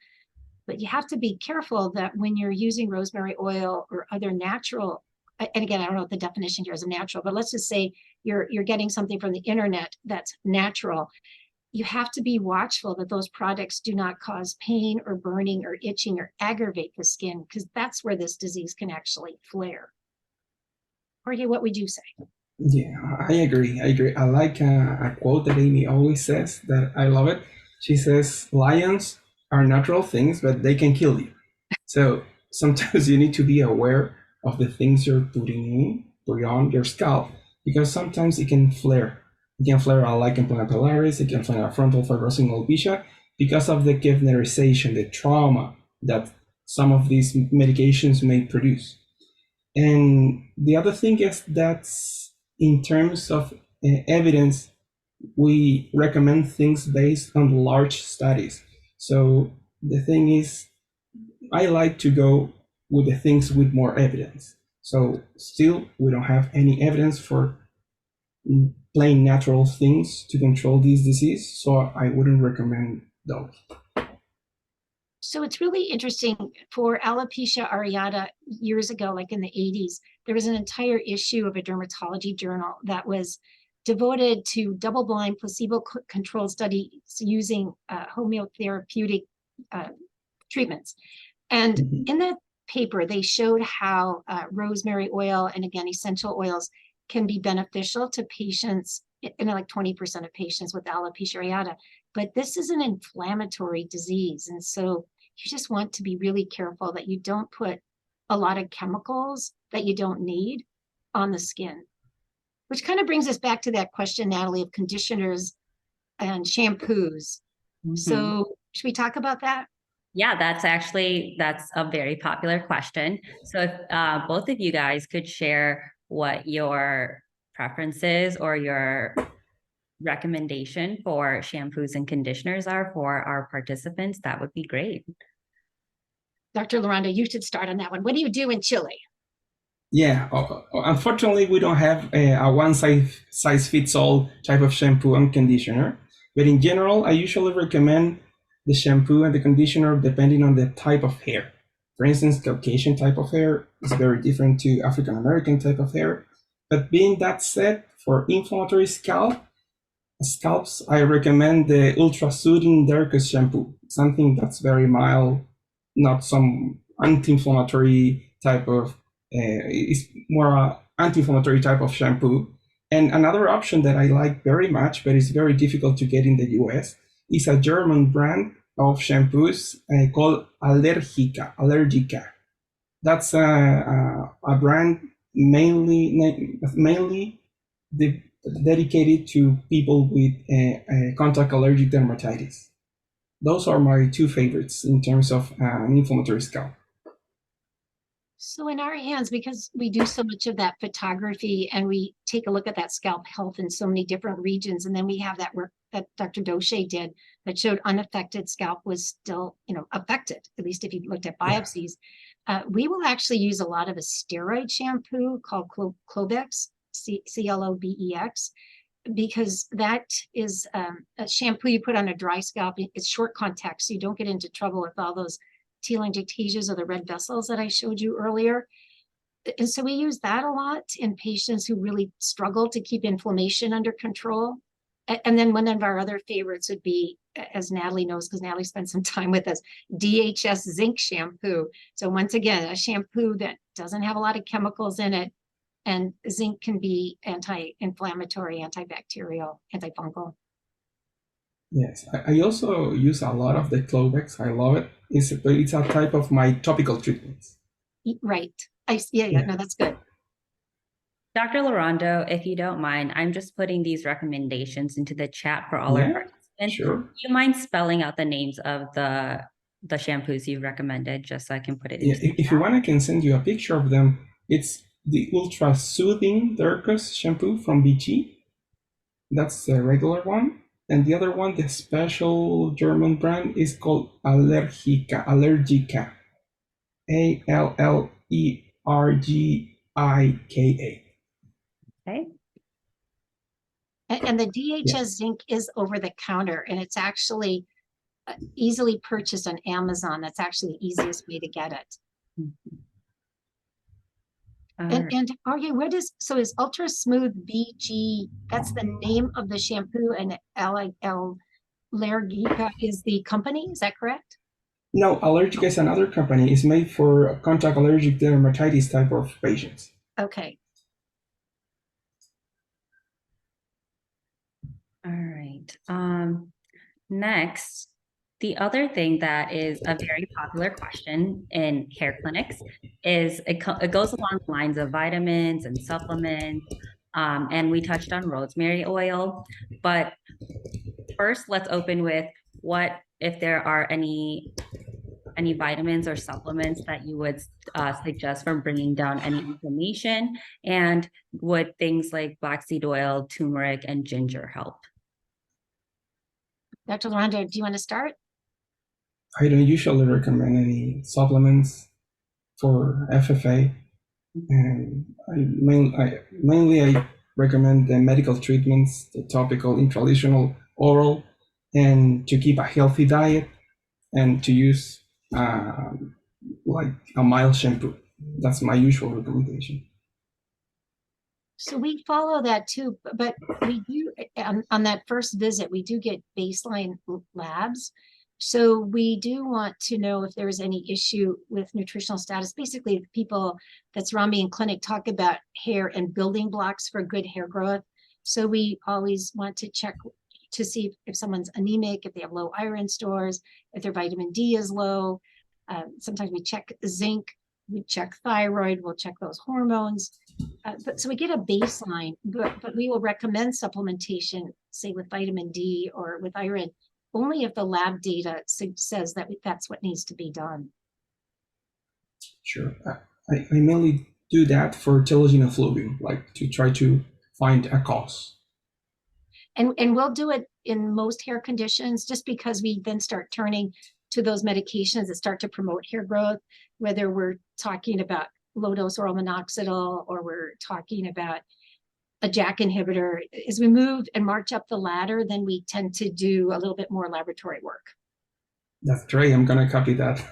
But you have to be careful that when you're using rosemary oil or other natural, and again, I don't know what the definition here is of natural, but let's just say you're getting something from the internet that's natural. You have to be watchful that those products do not cause pain or burning or itching or aggravate the skin, because that's where this disease can actually flare. Jorge, what would you say? Yeah, I agree. I like a quote that Amy always says that I love it. She says, lions are natural things, but they can kill you. So sometimes you need to be aware of the things you're putting on your scalp, because sometimes it can flare. It can flare a lichen planopilaris, it can flare a frontal fibrosing alopecia because of the kevnerization, the trauma that some of these medications may produce. And the other thing is that in terms of evidence, we recommend things based on large studies. So the thing is, I like to go with the things with more evidence. So still, we don't have any evidence for plain natural things to control this disease, so I wouldn't recommend those. So it's really interesting. For alopecia areata, years ago, like in the 80s, there was an entire issue of a dermatology journal that was devoted to double-blind placebo-controlled studies using homeotherapeutic treatments. And in that paper, they showed how rosemary oil and, again, essential oils can be beneficial to patients, in like 20% of patients with alopecia areata. But this is an inflammatory disease. And so you just want to be really careful that you don't put a lot of chemicals that you don't need on the skin. Which kind of brings us back to that question, Natalie, of conditioners and shampoos. So should we talk about that? Yeah, that's a very popular question. So if both of you guys could share what your preferences or your recommendation for shampoos and conditioners are for our participants, that would be great. Dr. Lorando, you should start on that one. What do you do in Chile? Yeah, unfortunately, we don't have a one-size-fits-all type of shampoo and conditioner. But in general, I usually recommend the shampoo and the conditioner depending on the type of hair. For instance, Caucasian type of hair is very different to African American type of hair. But being that said, for inflammatory scalps, I recommend the Ultra Soothing Dercos shampoo, something that's very mild, not some anti-inflammatory type of, it's more anti-inflammatory type of shampoo. And another option that I like very much, but it's very difficult to get in the US, is a German brand of shampoos called Allergica. That's a brand mainly dedicated to people with contact allergic dermatitis. Those are my two favorites in terms of an inflammatory scalp. So in our hands, because we do so much of that photography and we take a look at that scalp health in so many different regions, and then we have that work that Dr. Doche did that showed unaffected scalp was still, affected, at least if you looked at biopsies. We will actually use a lot of a steroid shampoo called Clobex, Clobex, because that is a shampoo you put on a dry scalp. It's short contact, so you don't get into trouble with all those telangiectasias or the red vessels that I showed you earlier. And so we use that a lot in patients who really struggle to keep inflammation under control. And then one of our other favorites would be, as Natalie knows, because Natalie spent some time with us, DHS zinc shampoo. So once again, a shampoo that doesn't have a lot of chemicals in it, and zinc can be anti-inflammatory, antibacterial, antifungal. Yes, I also use a lot of the Clovex. I love it. It's a type of my topical treatments. Right. No, that's good. Dr. Larondo, if you don't mind, I'm just putting these recommendations into the chat for all our participants. Sure. Do you mind spelling out the names of the shampoos you recommended, just so I can put it in? Yeah, if you want, I can send you a picture of them. It's the Ultra Soothing Dercos shampoo from BG. That's the regular one. And the other one, the special German brand, is called Allergica. Allergica. Okay. And the DHS zinc is over the counter, and it's actually easily purchased on Amazon. That's actually the easiest way to get it. And okay, is Ultra Smooth BG, that's the name of the shampoo, and Allergica is the company, is that correct? No, Allergica is another company. It's made for contact allergic dermatitis type of patients. Okay. All right. Next, the other thing that is a very popular question in hair clinics is it goes along the lines of vitamins and supplements. And we touched on rosemary oil, but first let's open with if there are any vitamins or supplements that you would suggest for bringing down any inflammation, and would things like black seed oil, turmeric, and ginger help? Dr. Larondo, do you want to start? I don't usually recommend any supplements for FFA, and I recommend the medical treatments, the topical, intralesional, oral, and to keep a healthy diet, and to use like a mild shampoo. That's my usual recommendation. So we follow that too, but we do on that first visit, we do get baseline labs. So we do want to know if there's any issue with nutritional status. Basically, the people that surround me in clinic talk about hair and building blocks for good hair growth. So we always want to check to see if someone's anemic, if they have low iron stores, if their vitamin D is low. Sometimes we check zinc, we check thyroid, we'll check those hormones. So we get a baseline, but we will recommend supplementation, say with vitamin D or with iron, only if the lab data says that that's what needs to be done. Sure. I mainly do that for telogen effluvium, like to try to find a cause. And we'll do it in most hair conditions, just because we then start turning to those medications that start to promote hair growth, whether we're talking about low-dose oral minoxidil or we're talking about a JAK inhibitor. As we move and march up the ladder, then we tend to do a little bit more laboratory work. That's great. I'm going to copy that.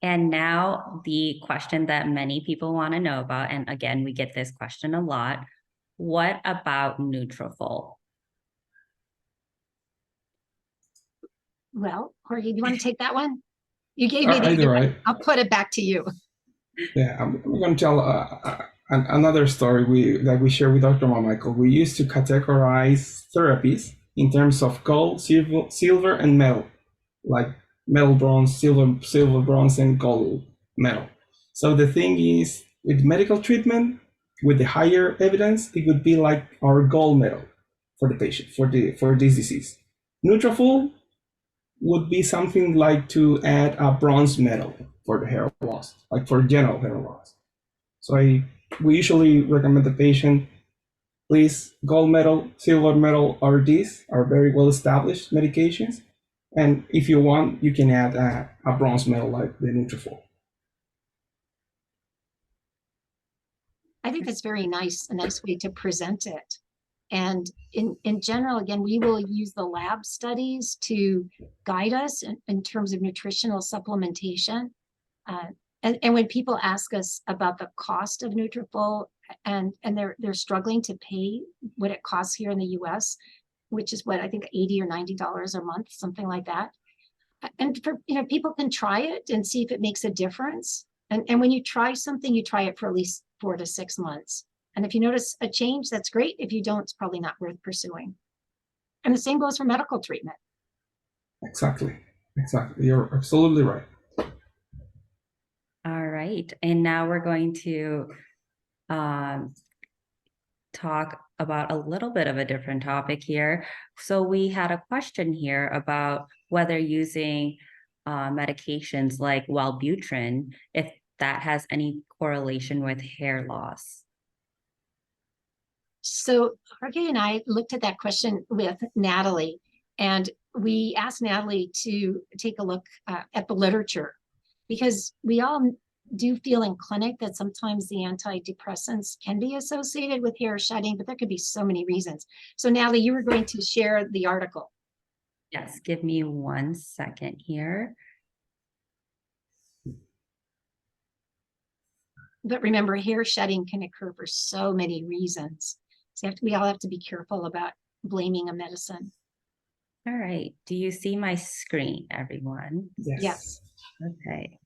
And now the question that many people want to know about, and again, we get this question a lot. What about Nutrafol? Well, Jorge, do you want to take that one? You gave me the right. I'll put it back to you. Yeah, I'm going to tell another story that we share with Dr. Michael. We used to categorize therapies in terms of gold, silver, and metal, like metal, bronze, silver, bronze, and gold, metal. So the thing is, with medical treatment, with the higher evidence, it would be like our gold medal for the patient, for this disease. Nutrafol, would be something like to add a bronze medal for the hair loss, like for general hair loss. So we usually recommend the patient, please, gold medal, silver medal, or these are very well established medications. And if you want, you can add a bronze medal like the Nutrafol. I think that's very nice, a nice way to present it. And in general, again, we will use the lab studies to guide us in terms of nutritional supplementation. And when people ask us about the cost of Nutrafol and they're struggling to pay what it costs here in the US, which is what I think $80 or $90 a month, something like that. And for, people can try it and see if it makes a difference. And when you try something, you try it for at least 4 to 6 months. And if you notice a change, that's great. If you don't, it's probably not worth pursuing. And the same goes for medical treatment. Exactly. You're absolutely right. All right. And now we're going to talk about a little bit of a different topic here. So we had a question here about whether using medications like Wellbutrin, if that has any correlation with hair loss. So Jorge and I looked at that question with Natalie, and we asked Natalie to take a look at the literature, because we all do feel in clinic that sometimes the antidepressants can be associated with hair shedding, but there could be so many reasons. So Natalie, you were going to share the article. Yes, give me 1 second here. But remember, hair shedding can occur for so many reasons. So we all have to be careful about blaming a medicine. All right. Do you see my screen, everyone? Yes. Okay.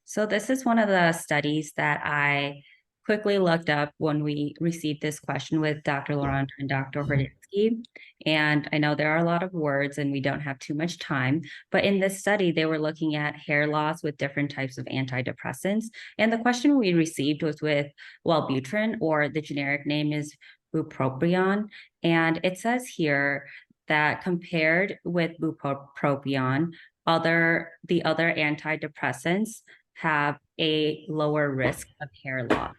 So this is one of the studies that I quickly looked up when we received this question with Dr. Loranto and Dr. Hordinski. And I know there are a lot of words and we don't have too much time, but in this study, they were looking at hair loss with different types of antidepressants. And the question we received was with Wellbutrin, or the generic name is bupropion. And it says here that compared with bupropion, the other antidepressants have a lower risk of hair loss.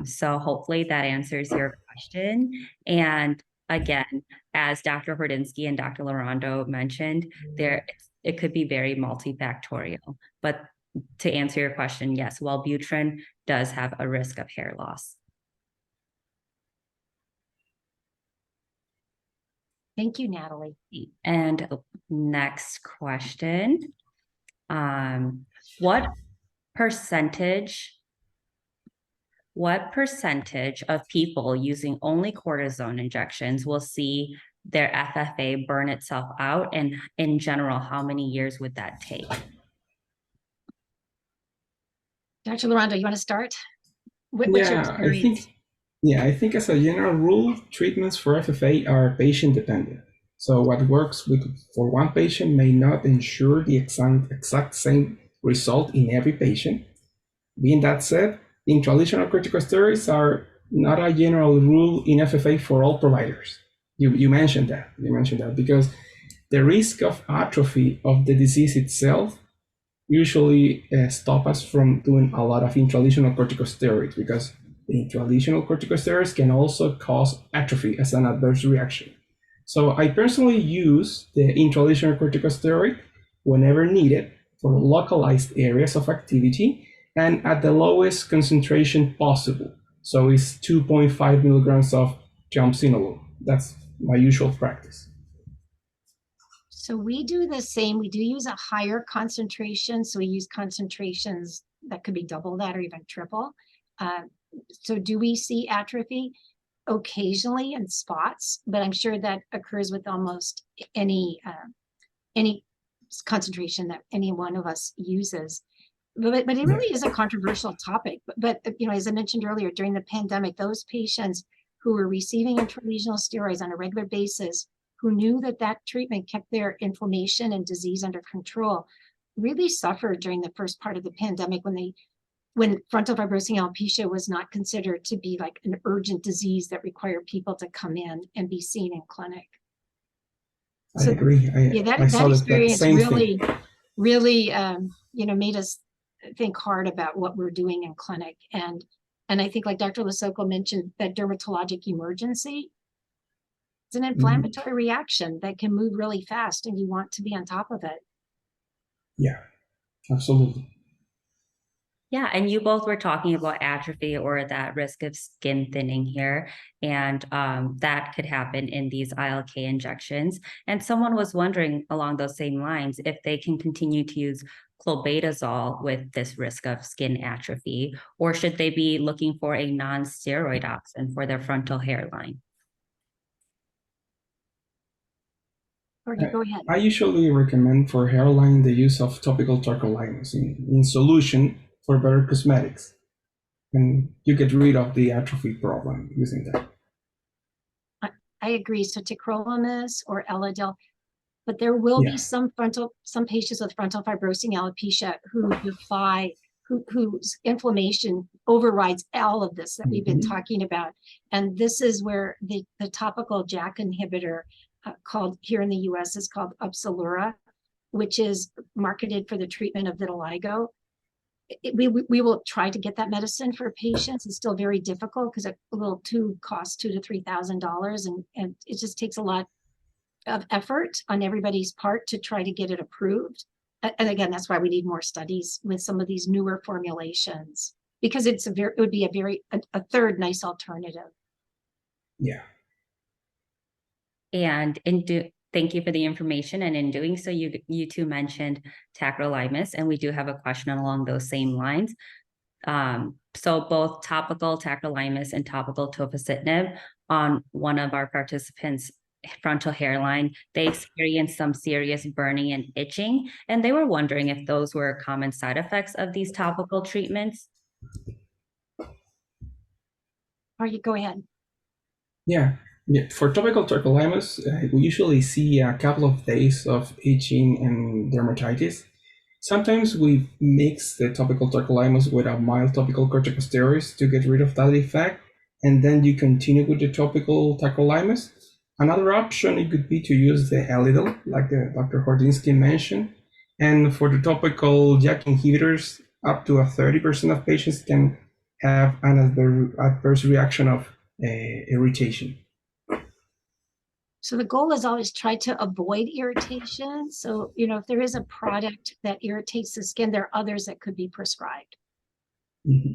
So hopefully that answers your question. And again, as Dr. Hordinski and Dr. Loranto mentioned, it could be very multifactorial. But to answer your question, yes, Wellbutrin does have a risk of hair loss. Thank you, Natalie. And next question. What percentage of people using only cortisone injections will see their FFA burn itself out? And in general, how many years would that take? Dr. Loranto, you want to start? What's your experience? I think as a general rule, treatments for FFA are patient dependent. So what works for one patient may not ensure the exact same result in every patient. Being that said, intralesional corticosteroids are not a general rule in FFA for all providers. You mentioned that. Because the risk of atrophy of the disease itself usually stop us from doing a lot of intralesional corticosteroids, because the intralesional corticosteroids can also cause atrophy as an adverse reaction. So I personally use the intralesional corticosteroid whenever needed for localized areas of activity and at the lowest concentration possible. So it's 2.5 milligrams of triamcinolone. That's my usual practice. So we do the same. We do use a higher concentration. So we use concentrations that could be double that or even triple. So do we see atrophy? Occasionally in spots, but I'm sure that occurs with almost any concentration that any one of us uses. But it really is a controversial topic. But as I mentioned earlier, during the pandemic, those patients who were receiving intralesional steroids on a regular basis, who knew that treatment kept their inflammation and disease under control, really suffered during the first part of the pandemic when frontal fibrosing alopecia was not considered to be like an urgent disease that required people to come in and be seen in clinic. I agree. Yeah, I that saw that experience same really, thing. really, made us think hard about what we're doing in clinic. And I think like Dr. Lesoko mentioned, that dermatologic emergency, it's an inflammatory reaction that can move really fast and you want to be on top of it. Yeah, absolutely. Yeah, and you both were talking about atrophy or that risk of skin thinning here, and that could happen in these ILK injections. And someone was wondering along those same lines if they can continue to use clobetasol with this risk of skin atrophy, or should they be looking for a non-steroid option for their frontal hairline? Or you go ahead. I usually recommend for hairline the use of topical tacrolimus in solution for better cosmetics. And you get rid of the atrophy problem using that. I agree. So tacrolimus or Elidel, but there will be some patients with frontal fibrosing alopecia who whose inflammation overrides all of this that we've been talking about. And this is where the topical JAK inhibitor called here in the US is called Opzelura, which is marketed for the treatment of vitiligo. We will try to get that medicine for patients. It's still very difficult because a little tube costs $2,000 to $3,000, and it just takes a lot of effort on everybody's part to try to get it approved. And again, that's why we need more studies with some of these newer formulations, because it would be a third nice alternative. Yeah. And thank you for the information. And in doing so, you two mentioned tacrolimus, and we do have a question along those same lines. So both topical tacrolimus and topical tofacitinib on one of our participants' frontal hairline, they experienced some serious burning and itching, and they were wondering if those were common side effects of these topical treatments. Or you go ahead. Yeah. For topical tacrolimus, we usually see a couple of days of itching and dermatitis. Sometimes we mix the topical tacrolimus with a mild topical corticosteroids to get rid of that effect, and then you continue with the topical tacrolimus. Another option, it could be to use the Elidel, like Dr. Hordinsky mentioned. And for the topical JAK inhibitors, up to 30% of patients can have an adverse reaction of irritation. So the goal is always try to avoid irritation. So, if there is a product that irritates the skin, there are others that could be prescribed. All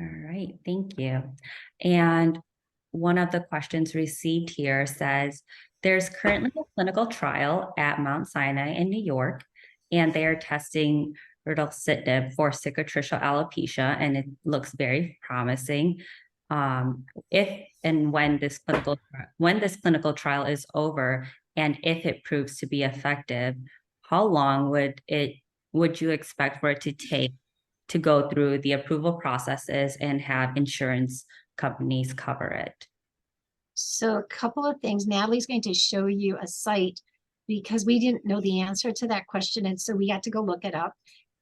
right, thank you. And one of the questions received here says, there's currently a clinical trial at Mount Sinai in New York, and they are testing ritlecitinib for cicatricial alopecia, and it looks very promising. If and when this clinical trial is over, and if it proves to be effective, how long would you expect for it to take to go through the approval processes and have insurance companies cover it? So a couple of things. Natalie's going to show you a site because we didn't know the answer to that question, and so we had to go look it up.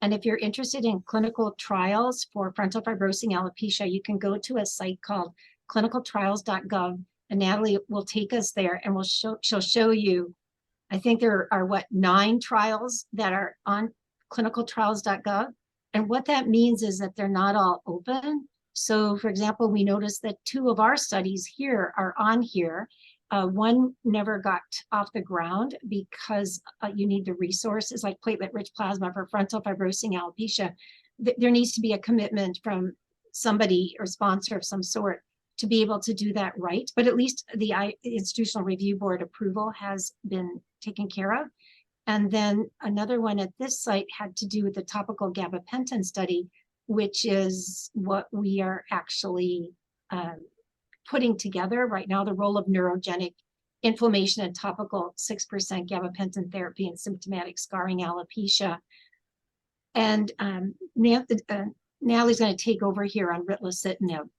And if you're interested in clinical trials for frontal fibrosing alopecia, you can go to a site called clinicaltrials.gov, and Natalie will take us there and she'll show you, I think there are 9 trials that are on clinicaltrials.gov. And what that means is that they're not all open. So for example, we noticed that 2 of our studies here are on here. One never got off the ground because you need the resources like platelet-rich plasma for frontal fibrosing alopecia. There needs to be a commitment from somebody or sponsor of some sort to be able to do that right. But at least the institutional review board approval has been taken care of. And then another one at this site had to do with the topical gabapentin study, which is what we are actually putting together right now, the role of neurogenic inflammation and topical 6% gabapentin therapy in symptomatic scarring alopecia. And Natalie's going to take over here on ritlecitinib.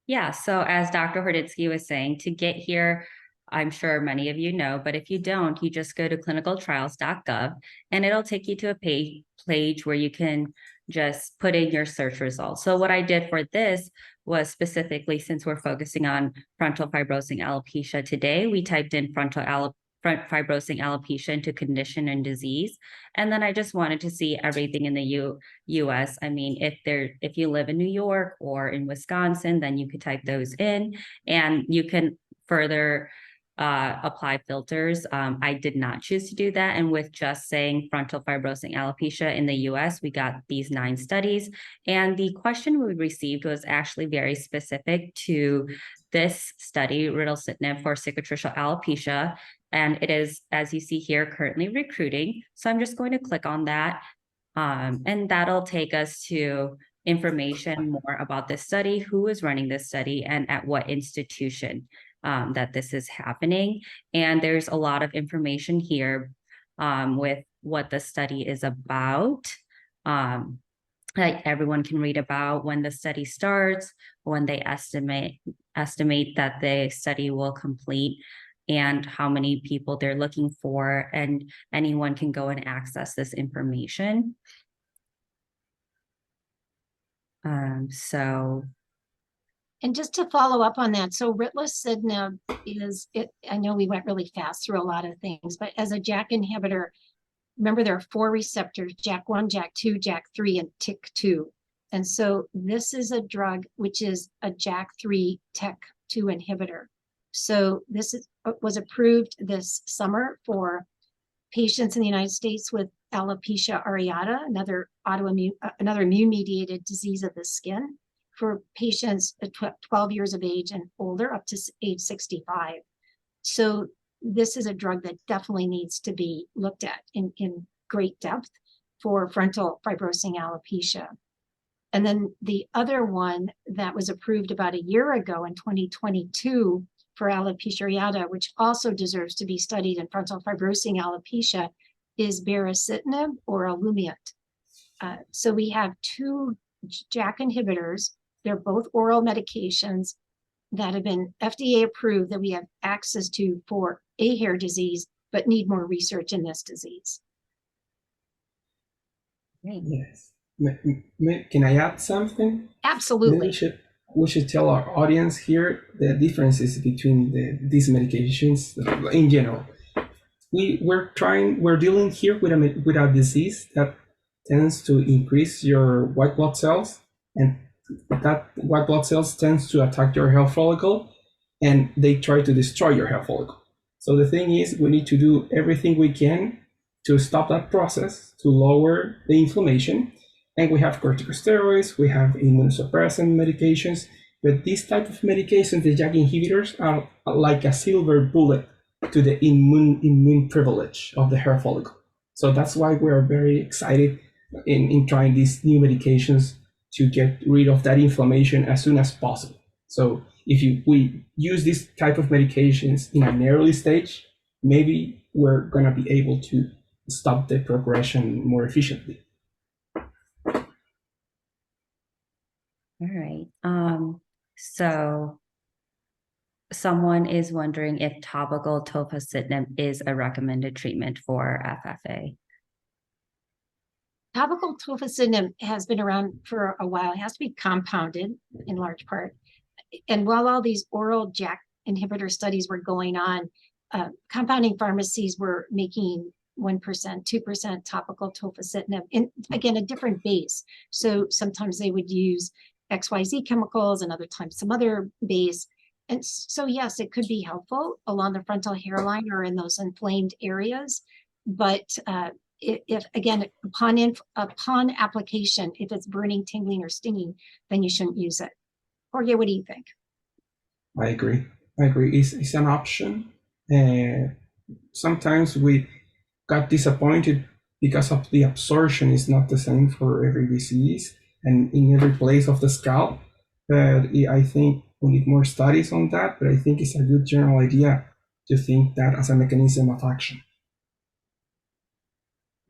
Yeah, so as Dr. Horditsky was saying, to get here I'm sure many of you know, but if you don't, you just go to clinicaltrials.gov and it'll take you to a page where you can just put in your search results. So what I did for this was specifically, since we're focusing on frontal fibrosing alopecia today, we typed in front fibrosing alopecia into condition and disease. And then I just wanted to see everything in the US. I mean, if you live in New York or in Wisconsin, then you could type those in and you can further apply filters. I did not choose to do that. And with just saying frontal fibrosing alopecia in the US, we got these 9 studies. And the question we received was actually very specific to this study, ritlecitinib for cicatricial alopecia. And it is, as you see here, currently recruiting. So I'm just going to click on that. And that'll take us to information more about this study, who is running this study, and at what institution that this is happening. And there's a lot of information here with what the study is about. Like everyone can read about when the study starts, when they estimate that the study will complete, and how many people they're looking for, and anyone can go and access this information. And just to follow up on that, so ritlecitinib I know we went really fast through a lot of things, but as a JAK inhibitor, remember there are 4 receptors, JAK1, JAK2, JAK3, and TYK2. And so this is a drug which is a JAK3 TYK2 inhibitor. So this was approved this summer for patients in the United States with alopecia areata, another immune-mediated disease of the skin, for patients 12 years of age and older up to age 65. So this is a drug that definitely needs to be looked at in great depth for frontal fibrosing alopecia. And then the other one that was approved about a year ago in 2022 for alopecia areata, which also deserves to be studied in frontal fibrosing alopecia, is baricitinib or Olumiant. So we have 2 JAK inhibitors. They're both oral medications that have been FDA approved that we have access to for a hair disease, but need more research in this disease. Yes. Can I add something? Absolutely. We should tell our audience here the differences between these medications in general. We're dealing here with a disease that tends to increase your white blood cells, and that white blood cells tends to attack your hair follicle, and they try to destroy your hair follicle. So the thing is, we need to do everything we can to stop that process, to lower the inflammation. And we have corticosteroids, we have immunosuppressant medications, but these type of medications, the JAK inhibitors, are like a silver bullet to the immune privilege of the hair follicle. So that's why we are very excited in trying these new medications to get rid of that inflammation as soon as possible. So if we use this type of medications in an early stage, maybe we're going to be able to stop the progression more efficiently. All right. So someone is wondering if topical tofacitinib is a recommended treatment for FFA. Topical tofacitinib has been around for a while. It has to be compounded in large part. And while all these oral JAK inhibitor studies were going on, compounding pharmacies were making 1%, 2% topical tofacitinib, in, again, a different base. So sometimes they would use XYZ chemicals and other times some other base. And so, yes, it could be helpful along the frontal hairline or in those inflamed areas. But if again, upon application, if it's burning, tingling, or stinging, then you shouldn't use it. Jorge, what do you think? I agree. It's an option. Sometimes we got disappointed because of the absorption is not the same for every disease and in every place of the scalp. But I think we need more studies on that, but I think it's a good general idea to think that as a mechanism of action.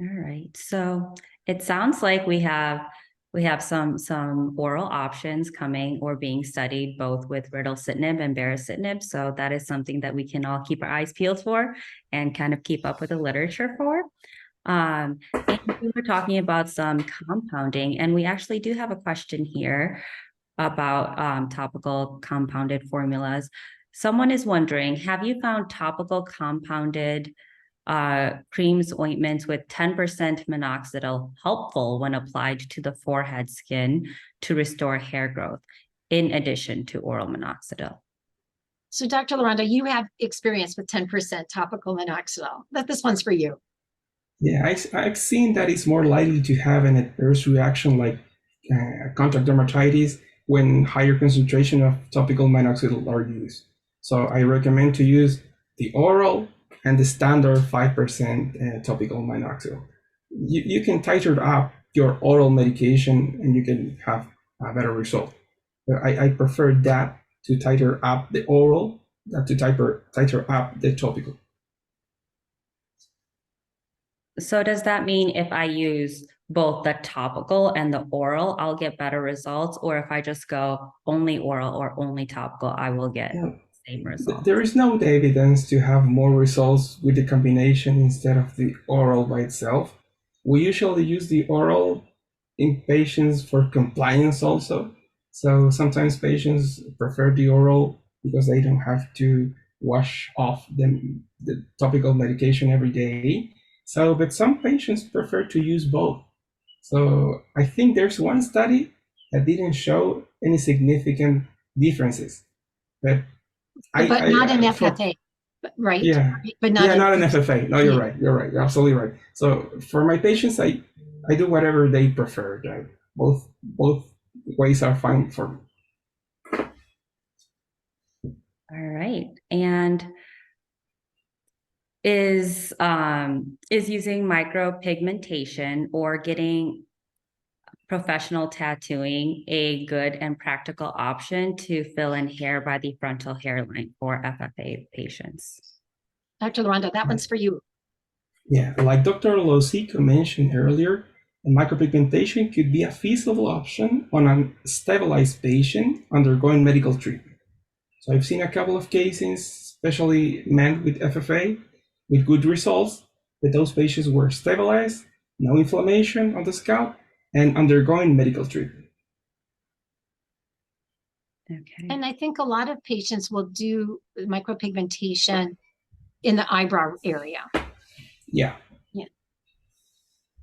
All right, so it sounds like we have We have some oral options coming or being studied both with ritlecitinib and baricitinib. So that is something that we can all keep our eyes peeled for and kind of keep up with the literature for. And we were talking about some compounding, and we actually do have a question here about topical compounded formulas. Someone is wondering, have you found topical compounded creams, ointments with 10% minoxidil helpful when applied to the forehead skin to restore hair growth, in addition to oral minoxidil? So Dr. Loranda, you have experience with 10% topical minoxidil. This one's for you. Yeah, I've seen that it's more likely to have an adverse reaction like contact dermatitis when higher concentration of topical minoxidil are used. So I recommend to use the oral and the standard 5% topical minoxidil. You can titrate up your oral medication and you can have a better result. But I prefer that to titrate up the oral than to titrate up the topical. So does that mean if I use both the topical and the oral, I'll get better results? Or if I just go only oral or only topical, I will get the same results? There is no evidence to have more results with the combination instead of the oral by itself. We usually use the oral in patients for compliance also. So sometimes patients prefer the oral because they don't have to wash off the topical medication every day. So, but some patients prefer to use both. So I think there's one study that didn't show any significant differences, but not an FFA, right? Yeah, but not an FFA. No, you're right. You're right. You're absolutely right. So for my patients, I do whatever they prefer. Right? Both ways are fine for me. All right. And is using micropigmentation or getting professional tattooing a good and practical option to fill in hair by the frontal hairline for FFA patients? Dr. Loranda, that one's for you. Yeah, like Dr. Losico mentioned earlier, micropigmentation could be a feasible option on a stabilized patient undergoing medical treatment. So I've seen a couple of cases, especially men with FFA, with good results, that those patients were stabilized, no inflammation on the scalp, and undergoing medical treatment. Okay. And I think a lot of patients will do micropigmentation in the eyebrow area. Yeah. Yeah.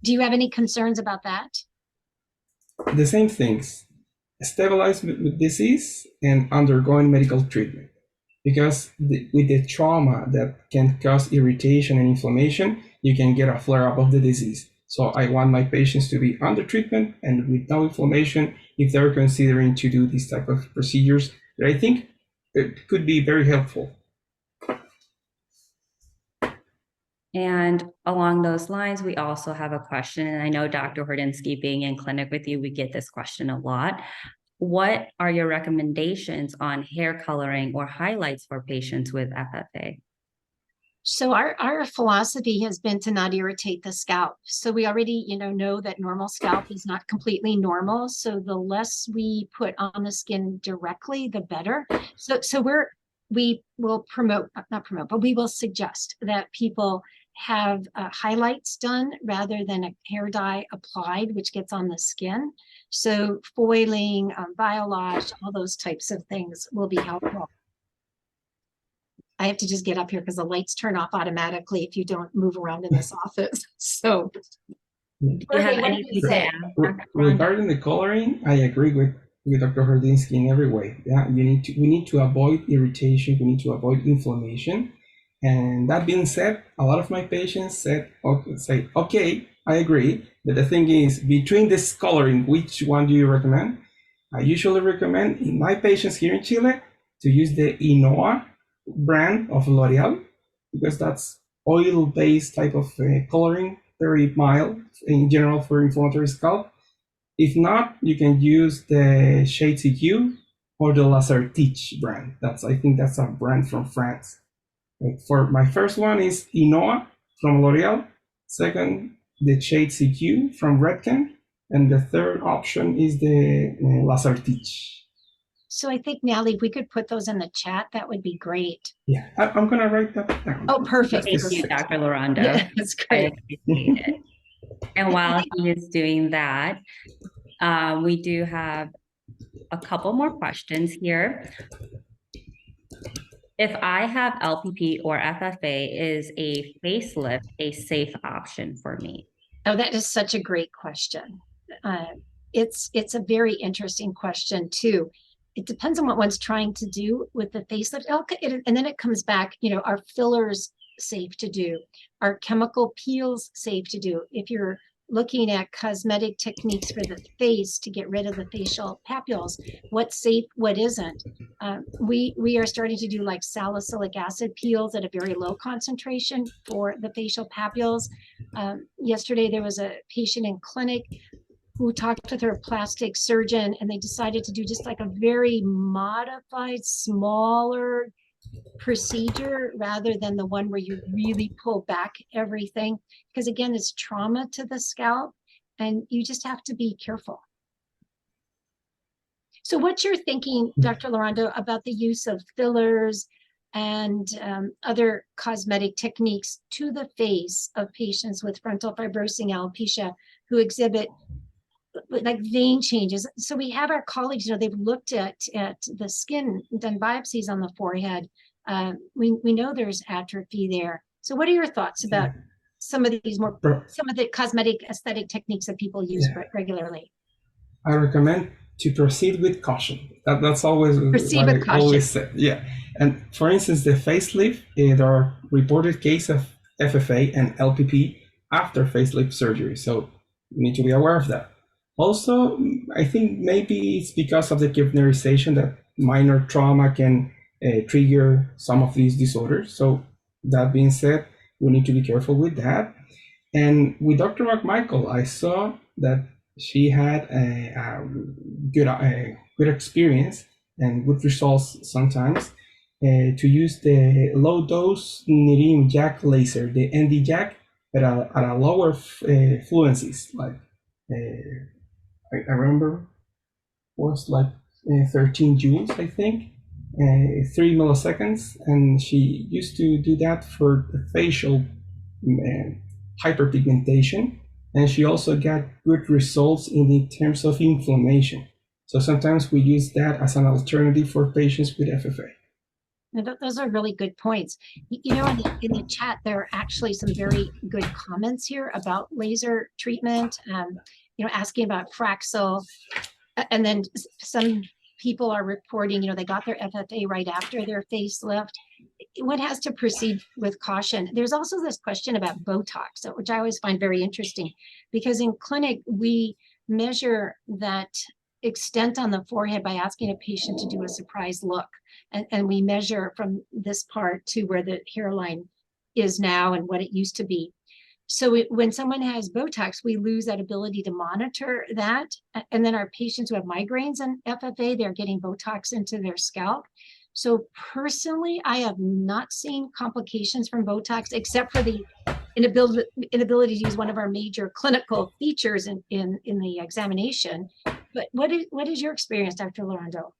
Do you have any concerns about that? The same things, stabilized with disease and undergoing medical treatment. Because with the trauma that can cause irritation and inflammation, you can get a flare-up of the disease. So I want my patients to be under treatment and with no inflammation if they're considering to do these type of procedures that I think it could be very helpful. And along those lines, we also have a question, and I know Dr. Hordinski, being in clinic with you, we get this question a lot. What are your recommendations on hair coloring or highlights for patients with FFA? So our philosophy has been to not irritate the scalp. So we already, know that normal scalp is not completely normal. So the less we put on the skin directly, the better. So we will but we will suggest that people have highlights done rather than a hair dye applied, which gets on the skin. So foiling, biolash, all those types of things will be helpful. I have to just get up here because the lights turn off automatically if you don't move around in this office. So Do you have anything to add? Regarding the coloring, I agree with Dr. Hordinski in every way. Yeah, we need to avoid irritation, we need to avoid inflammation. And that being said, a lot of my patients say, okay, I agree. But the thing is, between this coloring, which one do you recommend? I usually recommend in my patients here in Chile to use the Inoa brand of L'Oreal, because that's oil-based type of coloring, very mild in general for inflammatory scalp. If not, you can use the Shade CQ or the Lasertich brand. I think that's a brand from France. For my first one is Inoa from L'Oreal. Second, the Shade CQ from Redken. And the third option is the laser teach. So I think, Natalie, if we could put those in the chat, that would be great. Yeah, I'm going to write that down. Oh, perfect. Thank you, Dr. Lorando. Yeah, that's I great. appreciate it. And while he is doing that, we do have a couple more questions here. If I have LPP or FFA, is a facelift a safe option for me? Oh, that is such a great question. It's a very interesting question too. It depends on what one's trying to do with the facelift. And then it comes back, are fillers safe to do? Are chemical peels safe to do? If you're looking at cosmetic techniques for the face to get rid of the facial papules, what's safe, what isn't? We are starting to do like salicylic acid peels at a very low concentration for the facial papules. Yesterday, there was a patient in clinic who talked with her plastic surgeon, and they decided to do just like a very modified, smaller procedure rather than the one where you really pull back everything. Because again, it's trauma to the scalp, and you just have to be careful. So what's your thinking, Dr. Lorando, about the use of fillers and other cosmetic techniques to the face of patients with frontal fibrosing alopecia who exhibit like vein changes? So we have our colleagues, they've looked at the skin, done biopsies on the forehead. We know there's atrophy there. So what are your thoughts about some of the cosmetic aesthetic techniques that people use regularly? I recommend to proceed with caution. That's always Proceed with what I caution. always say. Yeah. And for instance, the facelift, there are reported cases of FFA and LPP after facelift surgery. So you need to be aware of that. Also, I think maybe it's because of the kidnerization that minor trauma can trigger some of these disorders. So that being said, we need to be careful with that. And with Dr. McMichael, I saw that she had a good experience and good results sometimes to use the low dose Nerim jack laser, the ND jack, at a lower fluencies, like I remember was like 13 joules, I think, 3 milliseconds, and she used to do that for the facial hyperpigmentation, and she also got good results in terms of inflammation. So sometimes we use that as an alternative for patients with FFA. Those are really good points. In the chat, there are actually some very good comments here about laser treatment, asking about Fraxel. And then some people are reporting, they got their FFA right after their facelift. One has to proceed with caution. There's also this question about Botox, which I always find very interesting, because in clinic, we measure that extent on the forehead by asking a patient to do a surprise look. And we measure from this part to where the hairline is now and what it used to be. So when someone has Botox, we lose that ability to monitor that. And then our patients who have migraines and FFA, they're getting Botox into their scalp. So personally, I have not seen complications from Botox, except for the inability to use one of our major clinical features in the examination. But what is your experience, Dr. Lorando?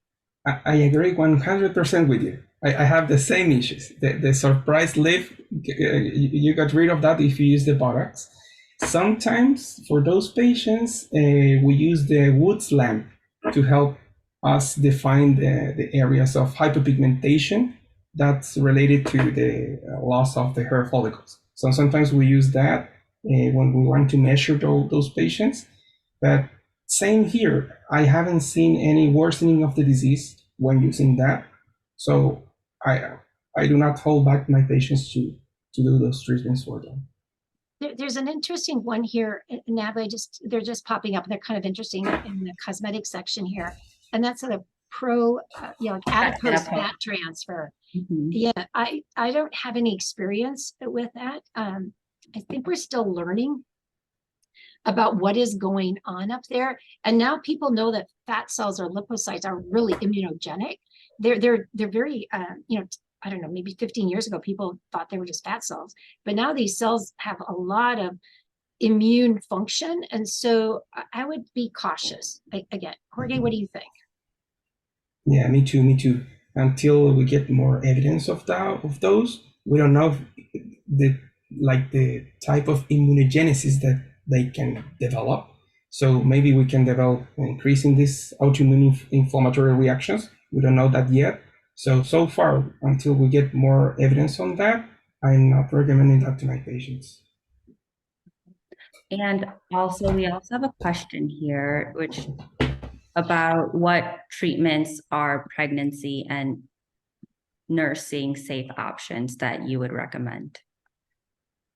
I agree 100% with you. I have the same issues. The surprise lift, you got rid of that if you use the Botox. Sometimes for those patients, we use the Woods lamp to help us define the areas of hyperpigmentation that's related to the loss of the hair follicles. So sometimes we use that when we want to measure those patients. But same here, I haven't seen any worsening of the disease when using that. So I do not hold back my patients to do those treatments for them. There's an interesting one here, Natalie, they're just popping up. They're kind of interesting in the cosmetic section here. And that's a like adipose fat transfer. Mm-hmm. Yeah, I don't have any experience with that. I think we're still learning about what is going on up there. And now people know that fat cells or lipocytes are really immunogenic. They're very, I don't know, maybe 15 years ago, people thought they were just fat cells. But now these cells have a lot of immune function. And so I would be cautious. Again, Jorge, what do you think? Yeah, me too, me too. Until we get more evidence of those, we don't know if the type of immunogenesis that they can develop. So maybe we can develop increasing these autoimmune inflammatory reactions. We don't know that yet. So far, until we get more evidence on that, I'm not recommending that to my patients. And also, we also have a question here, which about what treatments are pregnancy and nursing safe options that you would recommend.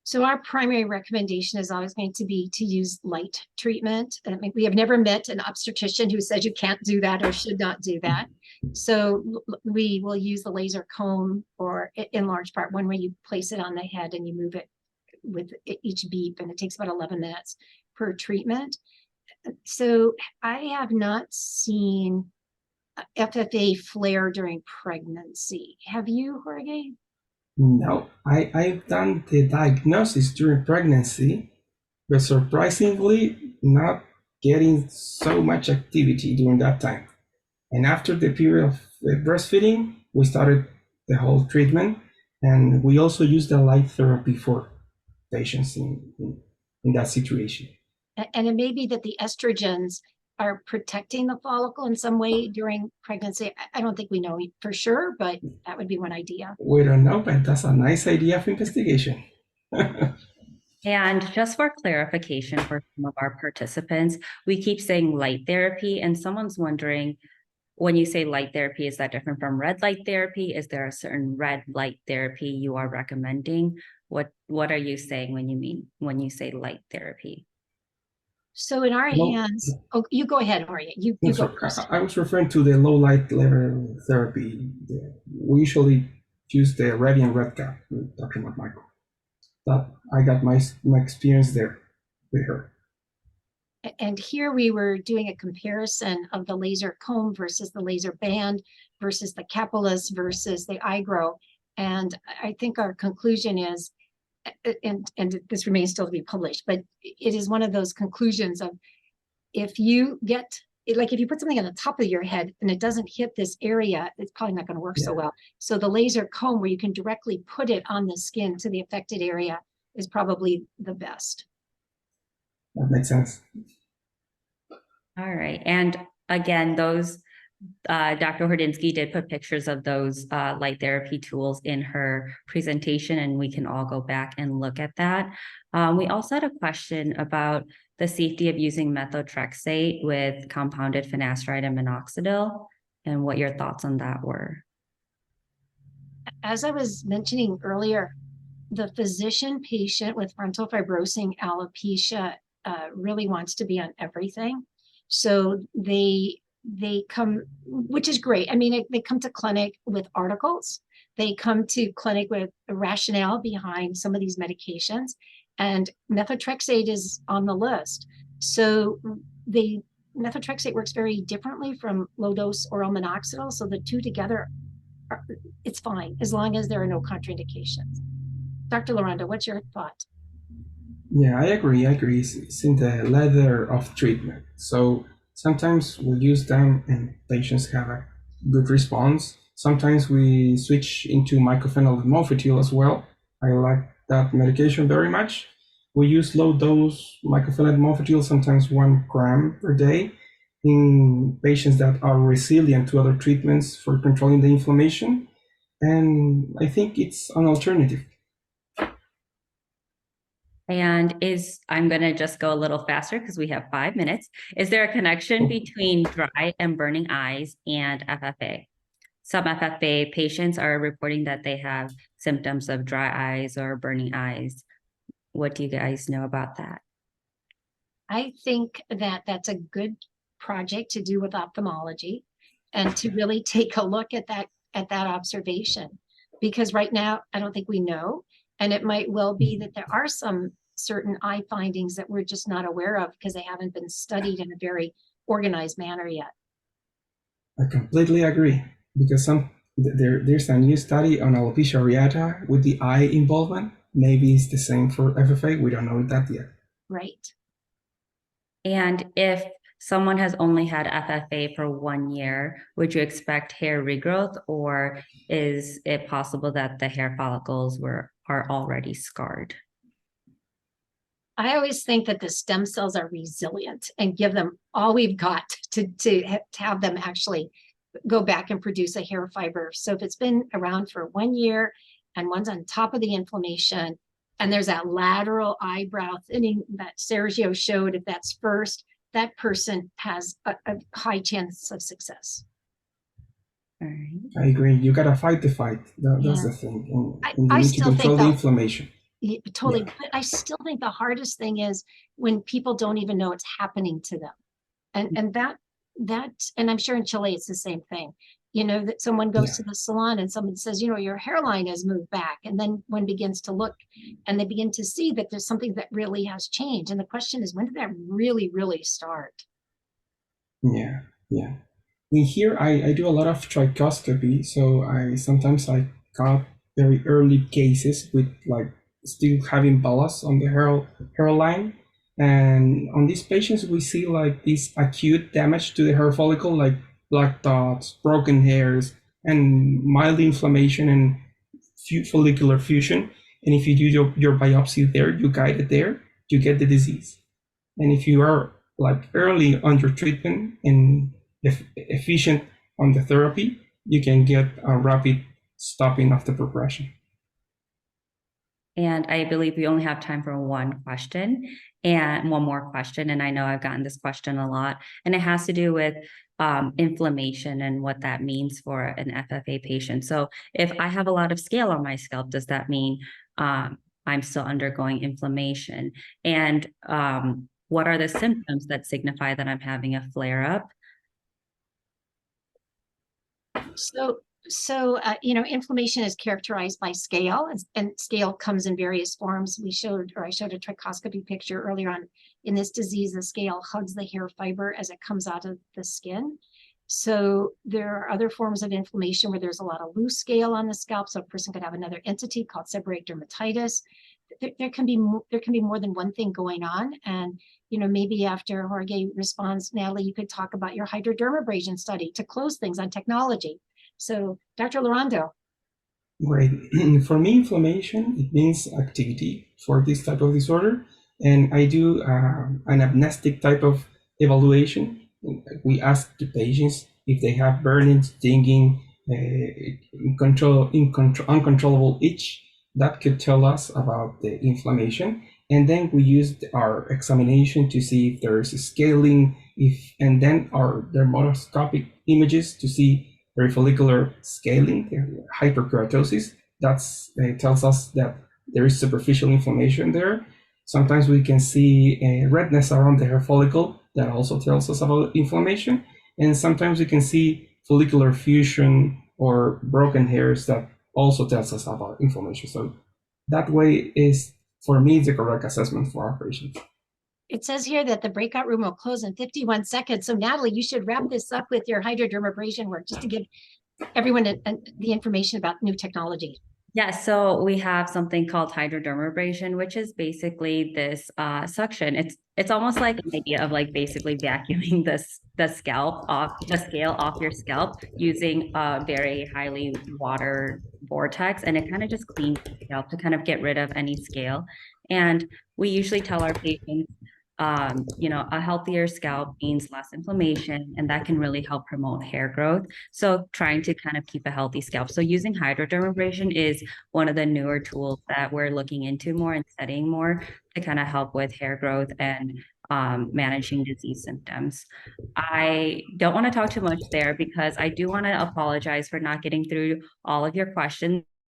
So our primary recommendation is always going to be to use light treatment. I mean, we have never met an obstetrician who says you can't do that or should not do that. So we will use the laser comb, or in large part one where you place it on the head and you move it with each beep, and it takes about 11 minutes per treatment. So I have not seen FFA flare during pregnancy. Have you, Jorge? No, I've done the diagnosis during pregnancy, but surprisingly not getting so much activity during that time. And after the period of breastfeeding, we started the whole treatment, and we also used the light therapy for patients in that situation. And it may be that the estrogens are protecting the follicle in some way during pregnancy. I don't think we know for sure, but that would be one idea. We don't know, but that's a nice idea of investigation. And just for clarification for some of our participants, we keep saying light therapy, and someone's wondering, when you say light therapy, is that different from red light therapy? Is there a certain red light therapy you are recommending? What are you saying when you say light therapy? So in our hands, oh, you go ahead, Jorge. You go first. I was referring to the low light level therapy. We usually use the Radiant Red Cap with Dr. McMichael. That I got my experience there with her. And here we were doing a comparison of the laser comb versus the laser band versus the capillus versus the iGrow. And I think our conclusion is, and this remains still to be published, but it is one of those conclusions of, if you put something on the top of your head and it doesn't hit this area, it's probably not going to work so well. So the laser comb, where you can directly put it on the skin to the affected area, is probably the best. That makes sense. All right. And again, those Dr. Hordinsky did put pictures of those light therapy tools in her presentation, and we can all go back and look at that. We also had a question about the safety of using methotrexate with compounded finasteride and minoxidil, and what your thoughts on that were. As I was mentioning earlier, the physician patient with frontal fibrosing alopecia really wants to be on everything. So they come, which is great. I mean, they come to clinic with articles. They come to clinic with a rationale behind some of these medications, and methotrexate is on the list. So methotrexate works very differently from low dose oral minoxidil. So the two together, it's fine as long as there are no contraindications. Dr. Lorando, what's your thought? Yeah, I agree. It's in the ladder of treatment. So sometimes we use them and patients have a good response. Sometimes we switch into mycophenolate mofetil as well. I like that medication very much. We use low dose mycophenolate mofetil, sometimes 1 gram per day, in patients that are resilient to other treatments for controlling the inflammation. And I think it's an alternative. And I'm going to just go a little faster because we have 5 minutes. Is there a connection between dry and burning eyes and FFA? Some FFA patients are reporting that they have symptoms of dry eyes or burning eyes. What do you guys know about that? I think that that's a good project to do with ophthalmology, and to really take a look at that observation, because right now I don't think we know, and it might well be that there are some certain eye findings that we're just not aware of because they haven't been studied in a very organized manner yet. I completely agree, because there's a new study on alopecia areata with the eye involvement. Maybe it's the same for FFA. We don't know that yet. right. And if someone has only had FFA for 1 year, would you expect hair regrowth, or is it possible that the hair follicles are already scarred? I always think that the stem cells are resilient and give them all we've got to have them actually go back and produce a hair fiber. So if it's been around for 1 year and one's on top of the inflammation, and there's that lateral eyebrow thinning that Sergio showed, if that's first, that person has a high chance of success. All right. I agree. You gotta fight the fight. That's Yeah. the thing. And I you need to still control think the inflammation. Yeah, totally. Yeah. But I still think the hardest thing is when people don't even know it's happening to them. And that and I'm sure in Chile it's the same thing. You know, that someone goes Yeah. to the salon and someone says, you know, your hairline has moved back. And then one begins to look and they begin to see that there's something that really has changed. And the question is, when did that really, really start? Yeah. Yeah. In here, I do a lot of trichoscopy, so sometimes I got very early cases with like still having bullous on the hairline, and on these patients we see like this acute damage to the hair follicle, like black dots, broken hairs, and mild inflammation and follicular fusion. And if you do your biopsy there, you guide it there, you get the disease. And if you are like early on your treatment and efficient on the therapy, you can get a rapid stopping of the progression. And I believe we only have time for one question and one more question. And I know I've gotten this question a lot, and it has to do with inflammation and what that means for an FFA patient. So if I have a lot of scale on my scalp, does that mean I'm still undergoing inflammation? And what are the symptoms that signify that I'm having a flare up? So, you know, inflammation is characterized by scale, and scale comes in various forms. I showed a trichoscopy picture earlier on. In this disease, the scale hugs the hair fiber as it comes out of the skin. So there are other forms of inflammation where there's a lot of loose scale on the scalp. So a person could have another entity called seborrheic dermatitis. There can be more than one thing going on. And, you know, maybe after Jorge responds, Natalie, you could talk about your hydrodermabrasion study to close things on technology. So, Dr. Lorando. Great. For me, inflammation, it means activity for this type of disorder. And I do an amnestic type of evaluation. We ask the patients if they have burning, stinging, uncontrollable itch. That could tell us about the inflammation. And then we use our examination to see if there is a scaling, and then our dermoscopic images to see perifollicular scaling, hyperkeratosis. That tells us that there is superficial inflammation there. Sometimes we can see redness around the hair follicle. That also tells us about inflammation. And sometimes we can see follicular fusion or broken hairs. That also tells us about inflammation. So that way is, for me, the correct assessment for our patients. It says here that the breakout room will close in 51 seconds. So Natalie, you should wrap this up with your hydrodermabrasion work just to give everyone the information about new technology. Yeah, so we have something called hydrodermabrasion, which is basically this suction. It's almost like an idea of like basically vacuuming the scale off your scalp using a very highly water vortex, and it kind of just cleans the scalp to kind of get rid of any scale. And we usually tell our patients, you know, a healthier scalp means less inflammation, and that can really help promote hair growth. So trying to kind of keep a healthy scalp. So using hydrodermabrasion is one of the newer tools that we're looking into more and studying more to kind of help with hair growth and managing disease symptoms. I don't want to talk too much there because I do want to apologize for not getting through all of your questions.